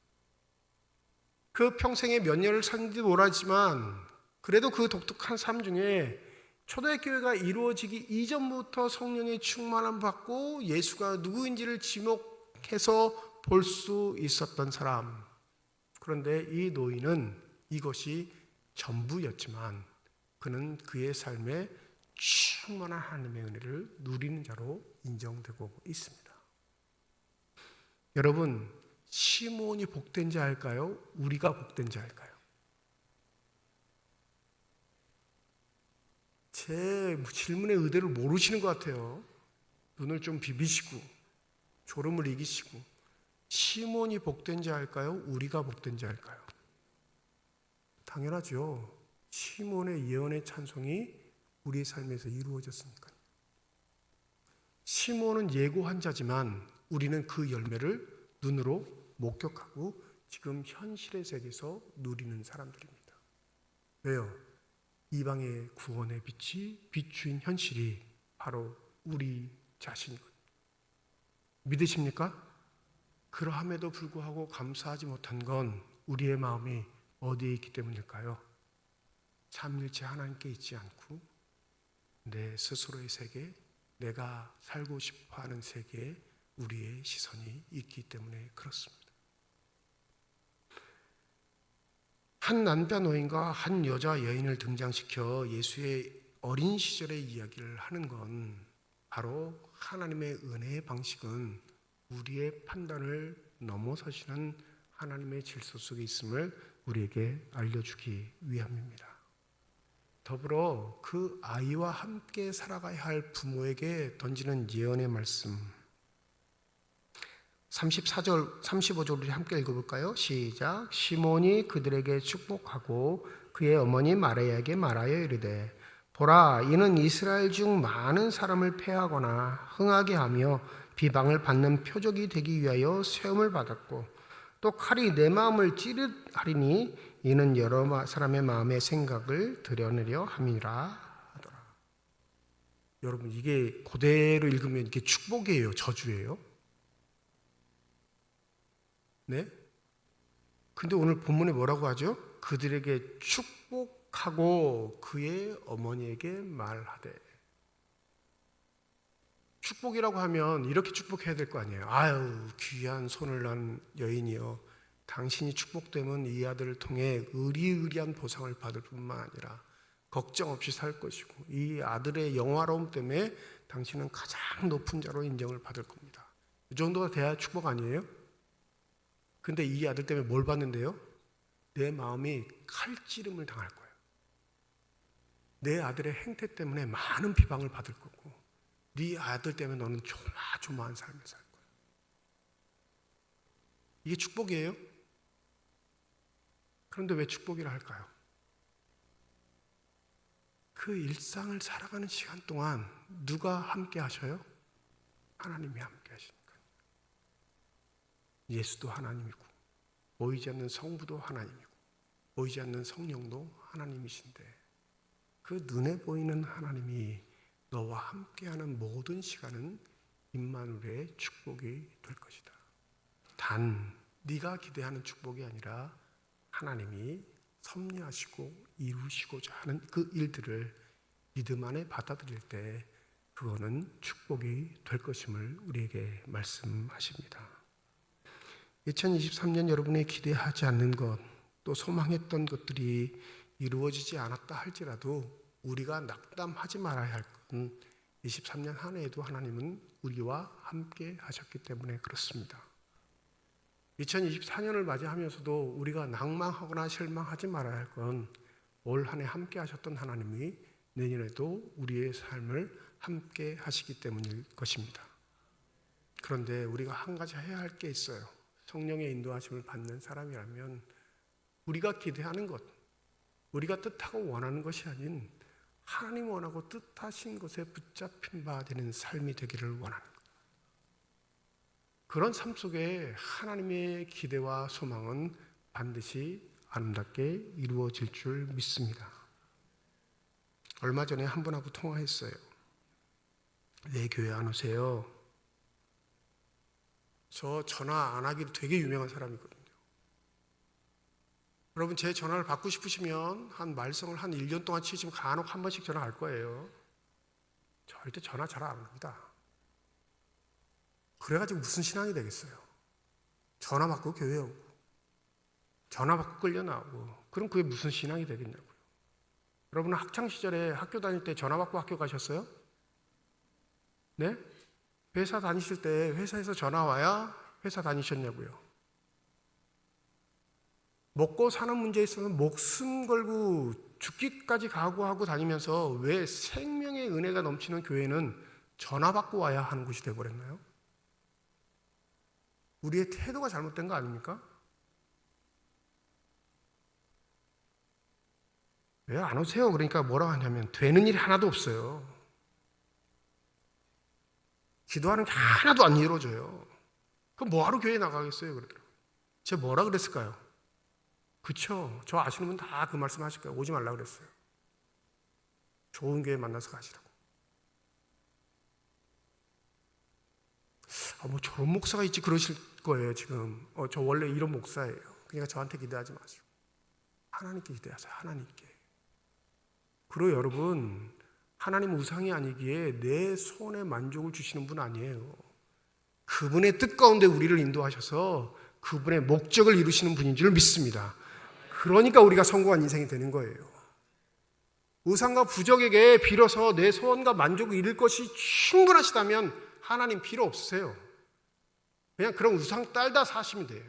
그 평생에 몇 년을 산지 모르지만 그래도 그 독특한 삶 중에 초대교회가 이루어지기 이전부터 성령의 충만함 받고 예수가 누구인지를 지목해서 볼 수 있었던 사람. 그런데 이 노인은 이것이 전부였지만 그는 그의 삶에 충만한 하나님의 은혜를 누리는 자로 인정되고 있습니다. 여러분, 시몬이 복된 자일까요? 우리가 복된 자일까요? 제 질문의 의도를 모르시는 것 같아요. 눈을 좀 비비시고 졸음을 이기시고. 시몬이 복된 자일까요? 우리가 복된 자일까요? 당연하죠. 시몬의 예언의 찬송이 우리의 삶에서 이루어졌으니까요. 시몬은 예고한 자지만 우리는 그 열매를 눈으로 목격하고 지금 현실의 세계에서 누리는 사람들입니다. 왜요? 이방의 구원의 빛이 비추인 현실이 바로 우리 자신이거든요. 믿으십니까? 그러함에도 불구하고 감사하지 못한 건 우리의 마음이 어디에 있기 때문일까요? 삼일체 하나님께 있지 않고 내 스스로의 세계, 내가 살고 싶어하는 세계에 우리의 시선이 있기 때문에 그렇습니다. 한 남자 노인과 한 여자 여인을 등장시켜 예수의 어린 시절의 이야기를 하는 건 바로 하나님의 은혜의 방식은 우리의 판단을 넘어서시는 하나님의 질서 속에 있음을 우리에게 알려주기 위함입니다. 더불어 그 아이와 함께 살아가야 할 부모에게 던지는 예언의 말씀 34절, 35절 우리 함께 읽어볼까요? 시작. 시몬이 그들에게 축복하고 그의 어머니 마리아에게 말하여 이르되 보라, 이는 이스라엘 중 많은 사람을 패하거나 흥하게 하며 비방을 받는 표적이 되기 위하여 세움을 받았고 또 칼이 내 마음을 찌릿하리니 이는 여러 사람의 마음의 생각을 드러내려 함이라 하더라. 여러분, 이게 그대로 읽으면 이게 축복이에요, 저주예요? 네? 근데 오늘 본문에 뭐라고 하죠? 그들에게 축복하고 그의 어머니에게 말하되. 축복이라고 하면 이렇게 축복해야 될 거 아니에요. 아유, 귀한 손을 난 여인이여, 당신이 축복되면 이 아들을 통해 의리의리한 보상을 받을 뿐만 아니라 걱정 없이 살 것이고 이 아들의 영화로움 때문에 당신은 가장 높은 자로 인정을 받을 겁니다. 이 정도가 돼야 축복 아니에요? 근데 이 아들 때문에 뭘 받는데요? 내 마음이 칼찌름을 당할 거예요. 내 아들의 행태 때문에 많은 비방을 받을 거고 네 아들 때문에 너는 조마조마한 삶을 살 거야. 이게 축복이에요? 그런데 왜 축복이라 할까요? 그 일상을 살아가는 시간 동안 누가 함께 하셔요? 하나님이 함께 하시니까. 예수도 하나님이고 보이지 않는 성부도 하나님이고 보이지 않는 성령도 하나님이신데 그 눈에 보이는 하나님이 너와 함께하는 모든 시간은 임마누엘의 축복이 될 것이다. 단 네가 기대하는 축복이 아니라 하나님이 섭리하시고 이루시고자 하는 그 일들을 믿음 안에 받아들일 때 그거는 축복이 될 것임을 우리에게 말씀하십니다. 2023년 여러분이 기대하지 않는 것, 또 소망했던 것들이 이루어지지 않았다 할지라도 우리가 낙담하지 말아야 할 건 23년 한 해에도 하나님은 우리와 함께 하셨기 때문에 그렇습니다. 2024년을 맞이하면서도 우리가 낭망하거나 실망하지 말아야 할 건 올 한 해 함께 하셨던 하나님이 내년에도 우리의 삶을 함께 하시기 때문일 것입니다. 그런데 우리가 한 가지 해야 할 게 있어요. 성령의 인도하심을 받는 사람이라면 우리가 기대하는 것, 우리가 뜻하고 원하는 것이 아닌 하나님 원하고 뜻하신 것에 붙잡힌 바 되는 삶이 되기를 원하는 것. 그런 삶 속에 하나님의 기대와 소망은 반드시 아름답게 이루어질 줄 믿습니다. 얼마 전에 한 분하고 통화했어요. 왜 교회 안 오세요? 저 전화 안 하기로 되게 유명한 사람이거든요. 여러분, 제 전화를 받고 싶으시면 한 말썽을 한 1년 동안 치시면 간혹 한 번씩 전화 할 거예요. 절대 전화 잘 안 합니다. 그래가지고 무슨 신앙이 되겠어요? 전화 받고 교회 오고 전화 받고 끌려 나오고, 그럼 그게 무슨 신앙이 되겠냐고요. 여러분은 학창시절에 학교 다닐 때 전화 받고 학교 가셨어요? 네? 회사 다니실 때 회사에서 전화 와야 회사 다니셨냐고요. 먹고 사는 문제에 있어서 목숨 걸고 죽기까지 각오하고 다니면서 왜 생명의 은혜가 넘치는 교회는 전화 받고 와야 하는 곳이 되어버렸나요? 우리의 태도가 잘못된 거 아닙니까? 왜 안 오세요? 그러니까 뭐라고 하냐면 되는 일이 하나도 없어요. 기도하는 게 하나도 안 이루어져요. 그럼 뭐하러 교회에 나가겠어요? 그러더라고요. 제가 뭐라 그랬을까요? 그쵸? 저 아시는 분 다 그 말씀 하실 거예요. 오지 말라 그랬어요. 좋은 교회 만나서 가시라고. 뭐 저런 목사가 있지 그러실 거예요 지금. 저 원래 이런 목사예요. 그러니까 저한테 기대하지 마시고 하나님께 기대하세요. 하나님께. 그리고 여러분, 하나님 우상이 아니기에 내 소원에 만족을 주시는 분 아니에요. 그분의 뜻 가운데 우리를 인도하셔서 그분의 목적을 이루시는 분인 줄 믿습니다. 그러니까 우리가 성공한 인생이 되는 거예요. 우상과 부적에게 빌어서 내 소원과 만족을 이룰 것이 충분하시다면 하나님 필요 없으세요. 그냥 그런 우상 딸다 사시면 돼요.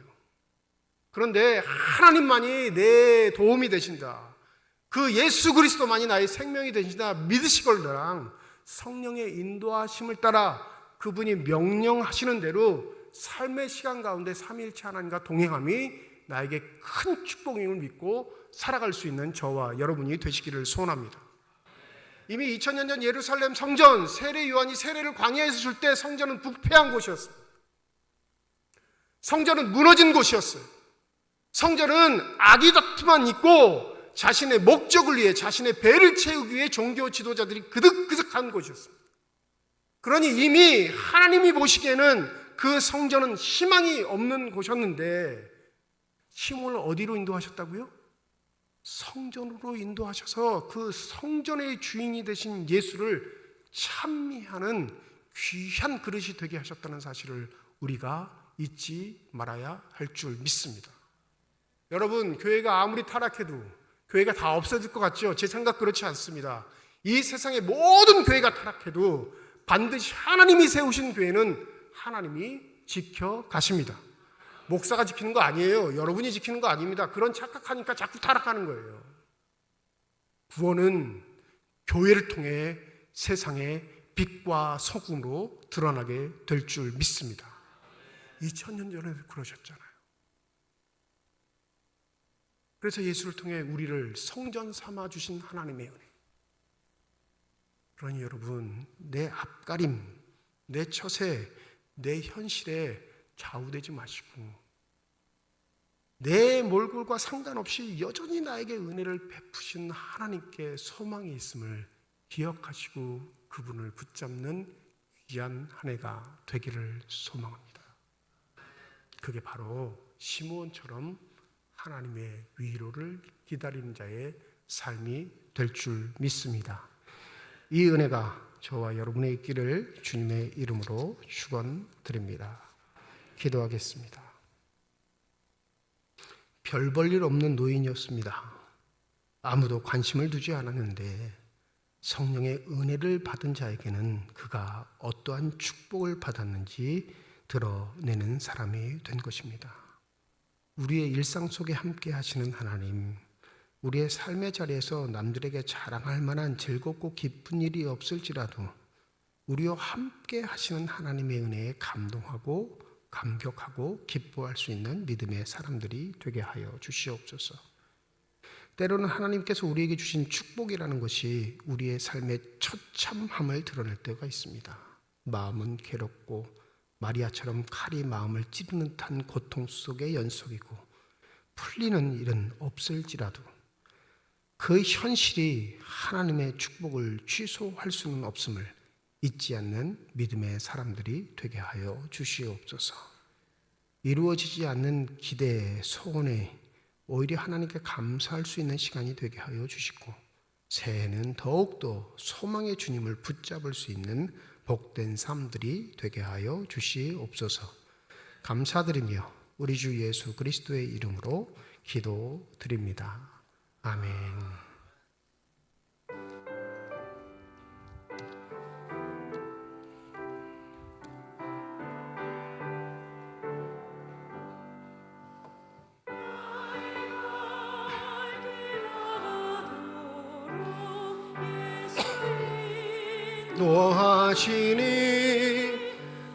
그런데 하나님만이 내 도움이 되신다, 그 예수 그리스도만이 나의 생명이 되신다 믿으시걸랑 성령의 인도하심을 따라 그분이 명령하시는 대로 삶의 시간 가운데 삼위일체 하나님과 동행함이 나에게 큰 축복임을 믿고 살아갈 수 있는 저와 여러분이 되시기를 소원합니다. 이미 2000년 전 예루살렘 성전, 세례 요한이 세례를 광야에서 줄 때 성전은 부패한 곳이었어요. 성전은 무너진 곳이었어요. 성전은 악이 다툼만 있고 자신의 목적을 위해, 자신의 배를 채우기 위해 종교 지도자들이 그득그득한 곳이었습니다. 그러니 이미 하나님이 보시기에는 그 성전은 희망이 없는 곳이었는데 시몬을 어디로 인도하셨다고요? 성전으로 인도하셔서 그 성전의 주인이 되신 예수를 찬미하는 귀한 그릇이 되게 하셨다는 사실을 우리가 잊지 말아야 할 줄 믿습니다. 여러분, 교회가 아무리 타락해도 교회가 다 없어질 것 같죠? 제 생각 그렇지 않습니다. 이 세상의 모든 교회가 타락해도 반드시 하나님이 세우신 교회는 하나님이 지켜가십니다. 목사가 지키는 거 아니에요. 여러분이 지키는 거 아닙니다. 그런 착각하니까 자꾸 타락하는 거예요. 구원은 교회를 통해 세상의 빛과 소금으로 드러나게 될 줄 믿습니다. 2000년 전에도 그러셨잖아요. 그래서 예수를 통해 우리를 성전 삼아 주신 하나님의 은혜. 그러니 여러분, 내 앞가림, 내 처세, 내 현실에 좌우되지 마시고 내 몰골과 상관없이 여전히 나에게 은혜를 베푸신 하나님께 소망이 있음을 기억하시고 그분을 붙잡는 귀한 한 해가 되기를 소망합니다. 그게 바로 시므온처럼 하나님의 위로를 기다리는 자의 삶이 될 줄 믿습니다. 이 은혜가 저와 여러분의 있기를 주님의 이름으로 축원드립니다. 기도하겠습니다. 별 볼 일 없는 노인이었습니다. 아무도 관심을 두지 않았는데 성령의 은혜를 받은 자에게는 그가 어떠한 축복을 받았는지 드러내는 사람이 된 것입니다. 우리의 일상 속에 함께 하시는 하나님, 우리의 삶의 자리에서 남들에게 자랑할 만한 즐겁고 기쁜 일이 없을지라도 우리와 함께 하시는 하나님의 은혜에 감동하고 감격하고 기뻐할 수 있는 믿음의 사람들이 되게 하여 주시옵소서. 때로는 하나님께서 우리에게 주신 축복이라는 것이 우리의 삶의 처참함을 드러낼 때가 있습니다. 마음은 괴롭고 마리아처럼 칼이 마음을 찌르는 듯한 고통 속의 연속이고 풀리는 일은 없을지라도 그 현실이 하나님의 축복을 취소할 수는 없음을 잊지 않는 믿음의 사람들이 되게 하여 주시옵소서. 이루어지지 않는 기대, 소원에 오히려 하나님께 감사할 수 있는 시간이 되게 하여 주시고 새해에는 더욱더 소망의 주님을 붙잡을 수 있는 복된 삶들이 되게 하여 주시옵소서. 감사드리며 우리 주 예수 그리스도의 이름으로 기도드립니다. 아멘. 노하시니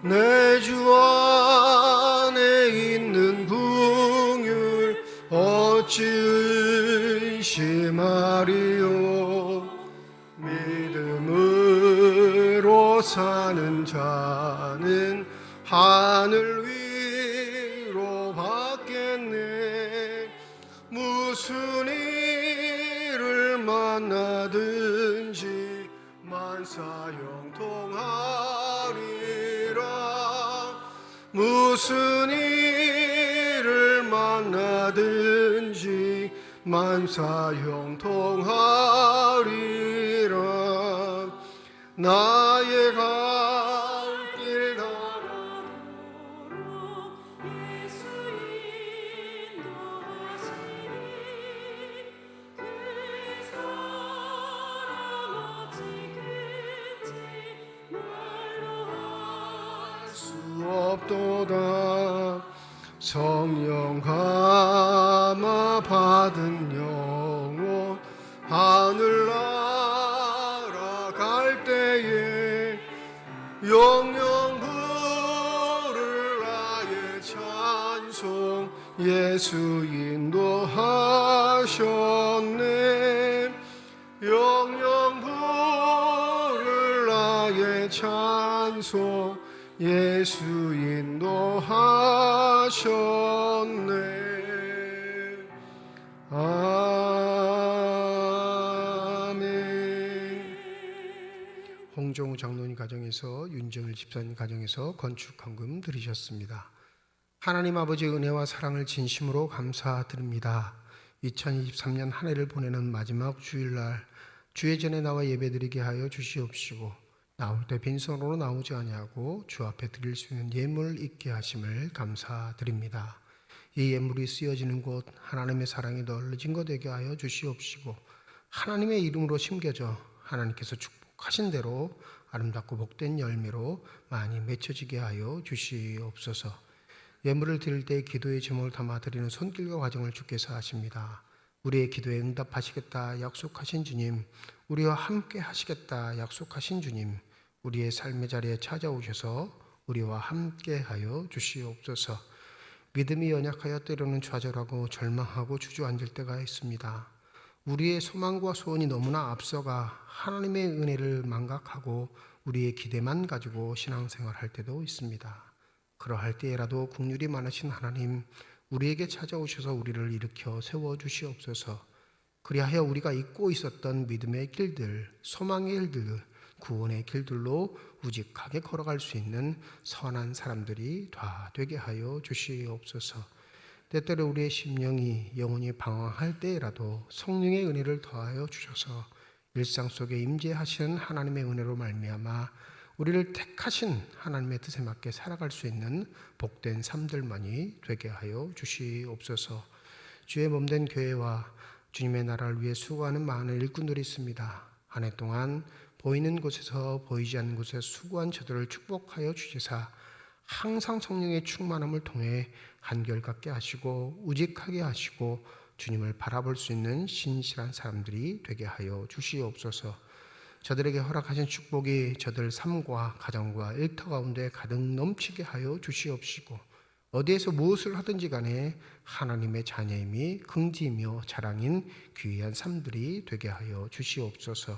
내 주 안에 있는 긍휼 어찌 의심하리요. 믿음으로 사는 자는 하늘 위로 받겠네. 무슨 일을 만나든지 만사형통하리라. 무슨 일을 만나든지 만사형통하리라. 나의 갈 길 다가도록 예수 인도하시니 그 사랑 어찌 그치 말로 할 수 없도다. 성령 감화 받은 영혼 하늘 날아갈 때에 영영 부를 나의 찬송 예수 인도하셨네. 영영 부를 나의 찬송 예수 인도하셨네. 아멘. 홍정우 장로님 가정에서 윤정일 집사님 가정에서 건축 헌금 드리셨습니다. 하나님 아버지의 은혜와 사랑을 진심으로 감사드립니다. 2023년 한 해를 보내는 마지막 주일날 주의 전에 나와 예배드리게 하여 주시옵시고 나올 때 빈손으로 나오지 아니하고 주 앞에 드릴 수 있는 예물 있게 하심을 감사드립니다. 이 예물이 쓰여지는 곳 하나님의 사랑이 널리 것 되게 하여 주시옵시고 하나님의 이름으로 심겨져 하나님께서 축복하신 대로 아름답고 복된 열매로 많이 맺혀지게 하여 주시옵소서. 예물을 드릴 때 기도의 제목을 담아 드리는 손길과 과정을 주께서 아십니다. 우리의 기도에 응답하시겠다 약속하신 주님, 우리와 함께 하시겠다 약속하신 주님, 우리의 삶의 자리에 찾아오셔서 우리와 함께 하여 주시옵소서. 믿음이 연약하여 때로는 좌절하고 절망하고 주저앉을 때가 있습니다. 우리의 소망과 소원이 너무나 앞서가 하나님의 은혜를 망각하고 우리의 기대만 가지고 신앙생활할 때도 있습니다. 그러할 때라도 긍휼이 많으신 하나님, 우리에게 찾아오셔서 우리를 일으켜 세워주시옵소서. 그리하여 우리가 잊고 있었던 믿음의 길들, 소망의 길들, 구원의 길들로 우직하게 걸어갈 수 있는 선한 사람들이 다 되게 하여 주시옵소서. 때때로 우리의 심령이 영혼이 방황할 때라도 성령의 은혜를 더하여 주셔서 일상 속에 임재하시는 하나님의 은혜로 말미암아 우리를 택하신 하나님의 뜻에 맞게 살아갈 수 있는 복된 삶들만이 되게 하여 주시옵소서. 주의 몸된 교회와 주님의 나라를 위해 수고하는 많은 일꾼들이 있습니다. 한 해 동안 보이는 곳에서 보이지 않는 곳에 수고한 저들을 축복하여 주시사 항상 성령의 충만함을 통해 한결같게 하시고 우직하게 하시고 주님을 바라볼 수 있는 신실한 사람들이 되게 하여 주시옵소서. 저들에게 허락하신 축복이 저들 삶과 가정과 일터 가운데 가득 넘치게 하여 주시옵시고 어디에서 무엇을 하든지 간에 하나님의 자녀임이 긍지이며 자랑인 귀한 삶들이 되게 하여 주시옵소서.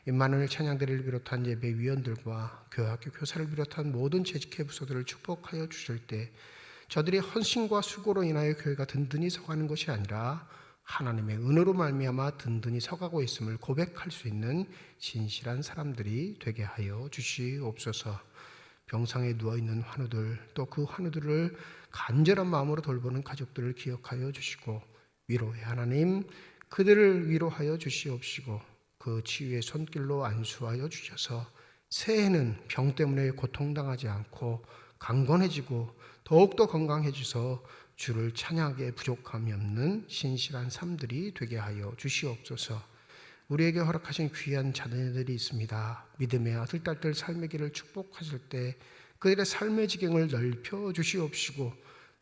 임마누엘 찬양대를 비롯한 예배위원들과 교회학교 교사를 비롯한 모든 재직회 부서들을 축복하여 주실 때 저들의 헌신과 수고로 인하여 교회가 든든히 서가는 것이 아니라 하나님의 은혜로 말미암아 든든히 서가고 있음을 고백할 수 있는 진실한 사람들이 되게 하여 주시옵소서. 병상에 누워있는 환우들, 또 그 환우들을 간절한 마음으로 돌보는 가족들을 기억하여 주시고 위로의 하나님, 그들을 위로하여 주시옵시고 그 치유의 손길로 안수하여 주셔서 새해는 병 때문에 고통당하지 않고 강건해지고 더욱더 건강해져서 주를 찬양하기에 부족함이 없는 신실한 삶들이 되게 하여 주시옵소서. 우리에게 허락하신 귀한 자녀들이 있습니다. 믿음의 아들, 딸들 삶의 길을 축복하실 때 그들의 삶의 지경을 넓혀 주시옵시고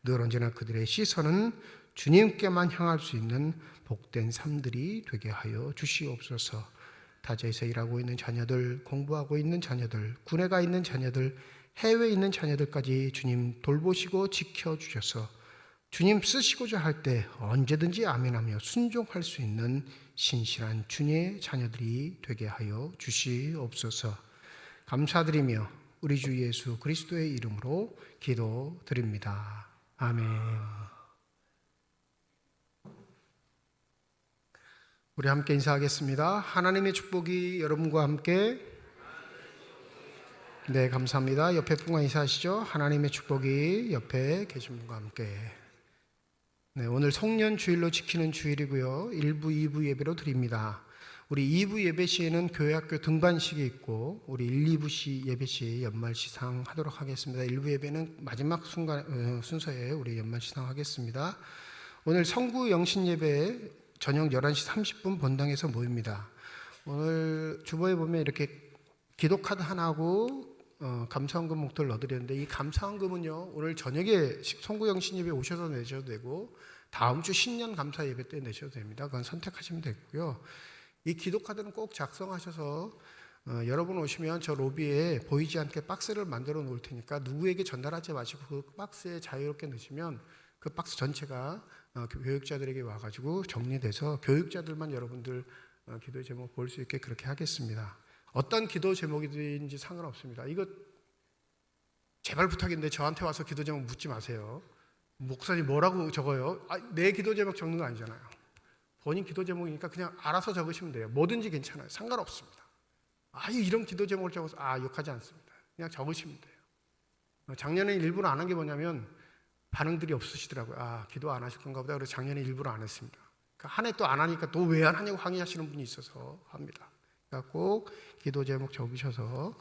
늘 언제나 그들의 시선은 주님께만 향할 수 있는 복된 삶들이 되게 하여 주시옵소서. 타지에서 일하고 있는 자녀들, 공부하고 있는 자녀들, 군에 가 있는 자녀들, 해외에 있는 자녀들까지 주님 돌보시고 지켜주셔서 주님 쓰시고자 할 때 언제든지 아멘하며 순종할 수 있는 신실한 주님의 자녀들이 되게 하여 주시옵소서. 감사드리며 우리 주 예수 그리스도의 이름으로 기도드립니다. 아멘. 우리 함께 인사하겠습니다. 하나님의 축복이 여러분과 함께. 네, 감사합니다. 옆에 분과 인사하시죠. 하나님의 축복이 옆에 계신 분과 함께. 네, 오늘 송년 주일로 지키는 주일이고요. 1부, 2부 예배로 드립니다. 우리 2부 예배 시에는 교회학교 등반식이 있고 우리 1, 2부 시 예배 시 연말 시상 하도록 하겠습니다. 1부 예배는 마지막 순서에 우리 연말 시상 하겠습니다. 오늘 성구 영신 예배 저녁 11시 30분 본당에서 모입니다. 오늘 주보에 보면 이렇게 기도 카드 하나하고 감사원금 목도를 넣어드렸는데 이 감사원금은요 오늘 저녁에 성구 영신 예배 오셔서 내셔도 되고 다음 주 신년 감사 예배 때 내셔도 됩니다. 그건 선택하시면 되고요. 이 기도 카드는 꼭 작성하셔서 여러분 오시면 저 로비에 보이지 않게 박스를 만들어 놓을 테니까 누구에게 전달하지 마시고 그 박스에 자유롭게 넣으시면 그 박스 전체가 교육자들에게 와가지고 정리돼서 교육자들만 여러분들 기도 제목 볼 수 있게 그렇게 하겠습니다. 어떤 기도 제목이든지 상관없습니다. 이거 제발 부탁인데 저한테 와서 기도 제목 묻지 마세요. 목사님 뭐라고 적어요? 내 기도 제목 적는 거 아니잖아요. 본인 기도 제목이니까 그냥 알아서 적으시면 돼요. 뭐든지 괜찮아요. 상관없습니다. 이런 기도 제목을 적어서 욕하지 않습니다. 그냥 적으시면 돼요. 작년에 일부러 안 한 게 뭐냐면 반응들이 없으시더라고요. 기도 안 하실 건가 보다. 그래서 작년에 일부러 안 했습니다. 한 해 또 안 하니까 또 왜 안 하냐고 항의하시는 분이 있어서 합니다. 꼭 기도 제목 적으셔서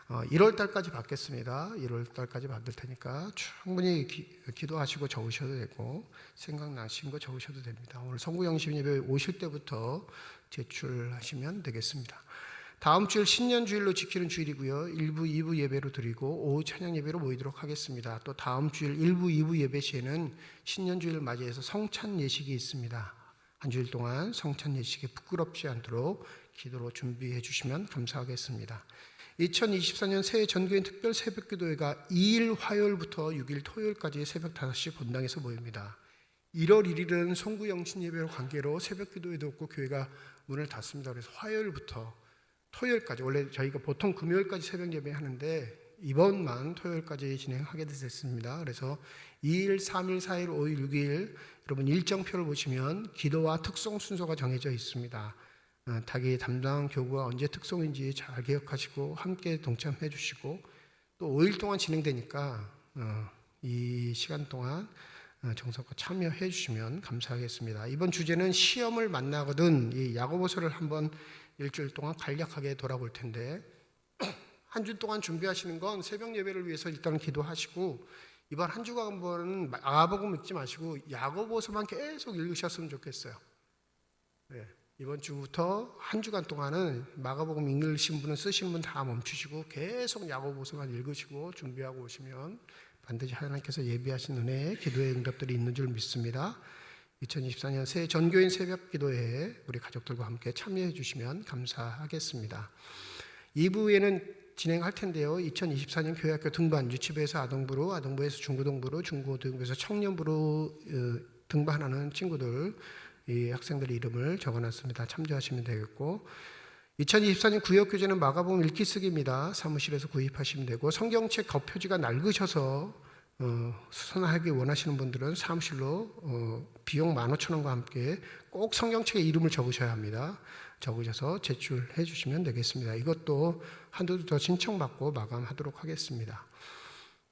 1월 달까지 받겠습니다. 1월 달까지 받을 테니까 충분히 기도하시고 적으셔도 되고 생각나신 거 적으셔도 됩니다. 오늘 성구 영신 예배 오실 때부터 제출하시면 되겠습니다. 다음 주일 신년 주일로 지키는 주일이고요. 1부, 2부 예배로 드리고 오후 찬양 예배로 모이도록 하겠습니다. 또 다음 주일 1부, 2부 예배 시에는 신년 주일을 맞이해서 성찬 예식이 있습니다. 한 주일 동안 성찬 예식에 부끄럽지 않도록 기도로 준비해 주시면 감사하겠습니다. 2024년 새해 전교인 특별 새벽기도회가 2일 화요일부터 6일 토요일까지 새벽 5시 본당에서 모입니다. 1월 1일은 송구 영신 예배로 관계로 새벽기도회도 없고 교회가 문을 닫습니다. 그래서 화요일부터 토요일까지, 원래 저희가 보통 금요일까지 새벽 예배 하는데 이번만 토요일까지 진행하게 됐습니다. 그래서 2일, 3일, 4일, 5일, 6일 여러분 일정표를 보시면 기도와 특송 순서가 정해져 있습니다. 자기 담당 교구가 언제 특송인지 잘 기억하시고 함께 동참해 주시고 또 5일 동안 진행되니까 이 시간 동안 정성껏 참여해 주시면 감사하겠습니다. 이번 주제는 시험을 만나거든 이 야고보서를 한번 일주일 동안 간략하게 돌아볼 텐데 한 주 동안 준비하시는 건 새벽 예배를 위해서 일단 기도하시고 이번 한 주간은 마가복음 읽지 마시고 야고보서만 계속 읽으셨으면 좋겠어요. 네. 이번 주부터 한 주간 동안은 마가복음 읽으신 분은 쓰시는 분 다 멈추시고 계속 야고보서만 읽으시고 준비하고 오시면 반드시 하나님께서 예비하신 은혜의 기도의 응답들이 있는 줄 믿습니다. 2024년 새 전교인 새벽 기도회에 우리 가족들과 함께 참여해 주시면 감사하겠습니다. 2부에는 진행할 텐데요. 2024년 교회학교 등반, 유치부에서 아동부로, 아동부에서 중고등부로, 중고등부에서 청년부로 등반하는 친구들, 이 학생들의 이름을 적어놨습니다. 참조하시면 되겠고, 2024년 구역교재는 마가복음 읽기 쓰기입니다. 사무실에서 구입하시면 되고, 성경책 겉표지가 낡으셔서 수선하기 원하시는 분들은 사무실로 비용 15,000원과 함께 꼭 성경책에 이름을 적으셔야 합니다. 적으셔서 제출해 주시면 되겠습니다. 이것도 한두 더 신청받고 마감하도록 하겠습니다.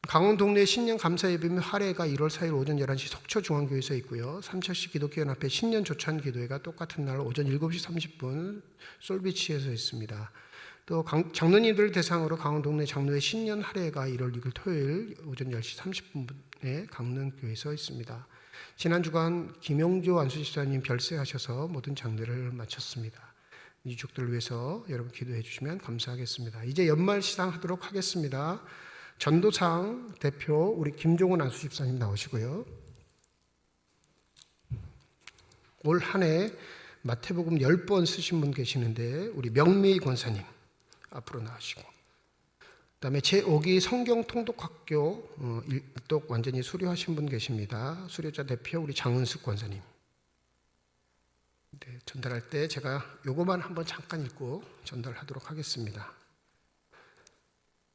강원 동네 신년 감사 예배 및 할애가 1월 4일 오전 11시 속초중앙교회에서 있고요. 삼척시 기독교연합회 신년 조찬 기도회가 똑같은 날 오전 7시 30분 솔비치에서 있습니다. 또 장로님들 대상으로 강원 동네 장로회 신년 할애가 1월 6일 토요일 오전 10시 30분에 강릉교회에서 있습니다. 지난 주간 김용조 안수집사님 별세하셔서 모든 장례를 마쳤습니다. 유족들을 위해서 여러분 기도해 주시면 감사하겠습니다. 이제 연말 시상하도록 하겠습니다. 전도상 대표 우리 김종훈 안수집사님 나오시고요. 올 한 해 마태복음 10번 쓰신 분 계시는데 우리 명미 권사님 앞으로 나오시고, 그다음에 제5기 성경 통독학교 일독 완전히 수료하신 분 계십니다. 수료자 대표 우리 장은숙 권사님. 네, 전달할 때 제가 요거만 한번 잠깐 읽고 전달하도록 하겠습니다.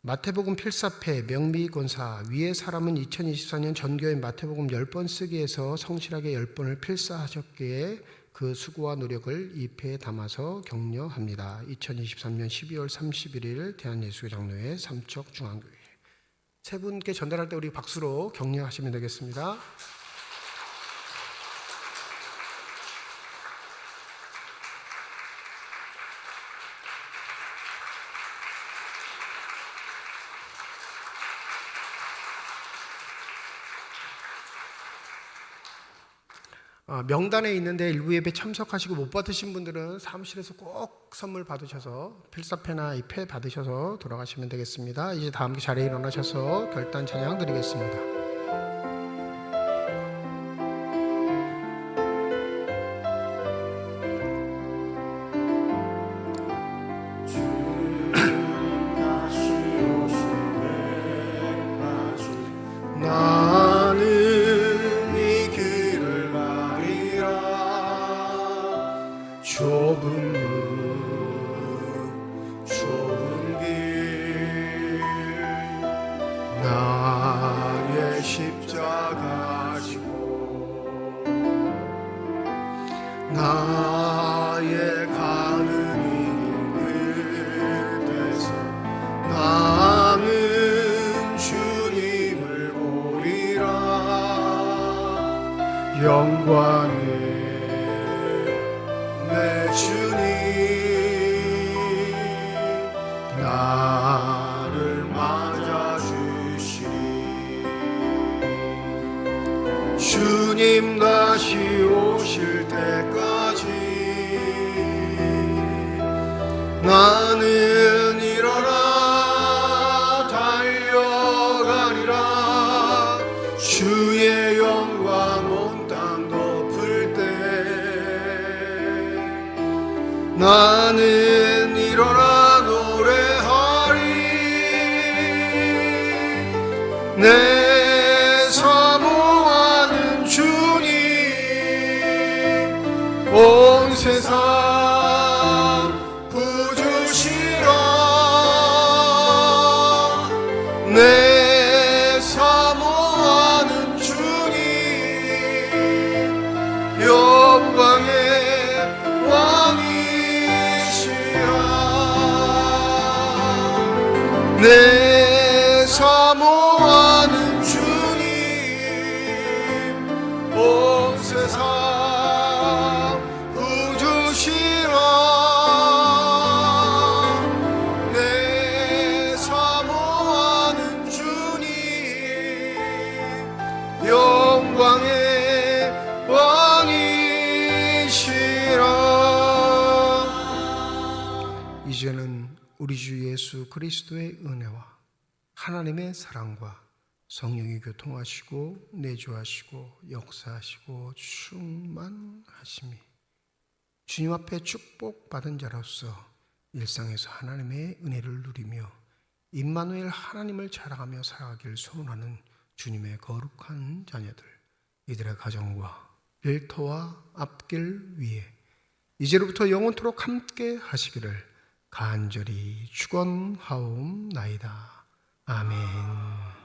마태복음 필사패 명미 권사 위의 사람은 2024년 전교인 마태복음 10번 쓰기에서 성실하게 10번을 필사하셨기에 그 수고와 노력을 이 패에 담아서 격려합니다. 2023년 12월 31일 대한예수교 장로회 삼척중앙교회. 세 분께 전달할 때 우리 박수로 격려하시면 되겠습니다. 명단에 있는데 일부 예배 참석하시고 못 받으신 분들은 사무실에서 꼭 선물 받으셔서 필사패나 이 패 받으셔서 돌아가시면 되겠습니다. 이제 다 함께 자리에 일어나셔서 결단 찬양 드리겠습니다. 좁은 길 나의 십자가 지고 나의 가는 길 끝에서 나는 주님을 보리라. 영광의 내 주님 나를 맞아주시리. 주님 다시 오실 때까지 나는 일어나 달려가리라. 주의 영광 온 땅 덮을 때 나는 일어나 노래하리. 내 사모하는 주님 온 세상 부주시라. 내 사모하는 주님 영광의 왕이시라. 내 사모하는 주님 온 세상 부주시라. 내 사모하는 주님 영광의 왕이시라. 이제는 우리 주 예수 그리스도의 은혜와 하나님의 사랑과 성령이 교통하시고 내주하시고 역사하시고 충만하심이 주님 앞에 축복받은 자로서 일상에서 하나님의 은혜를 누리며 임마누엘 하나님을 자랑하며 살아가길 소원하는 주님의 거룩한 자녀들, 이들의 가정과 일터와 앞길 위에 이제로부터 영원토록 함께 하시기를 간절히 축원하옵나이다. 아멘.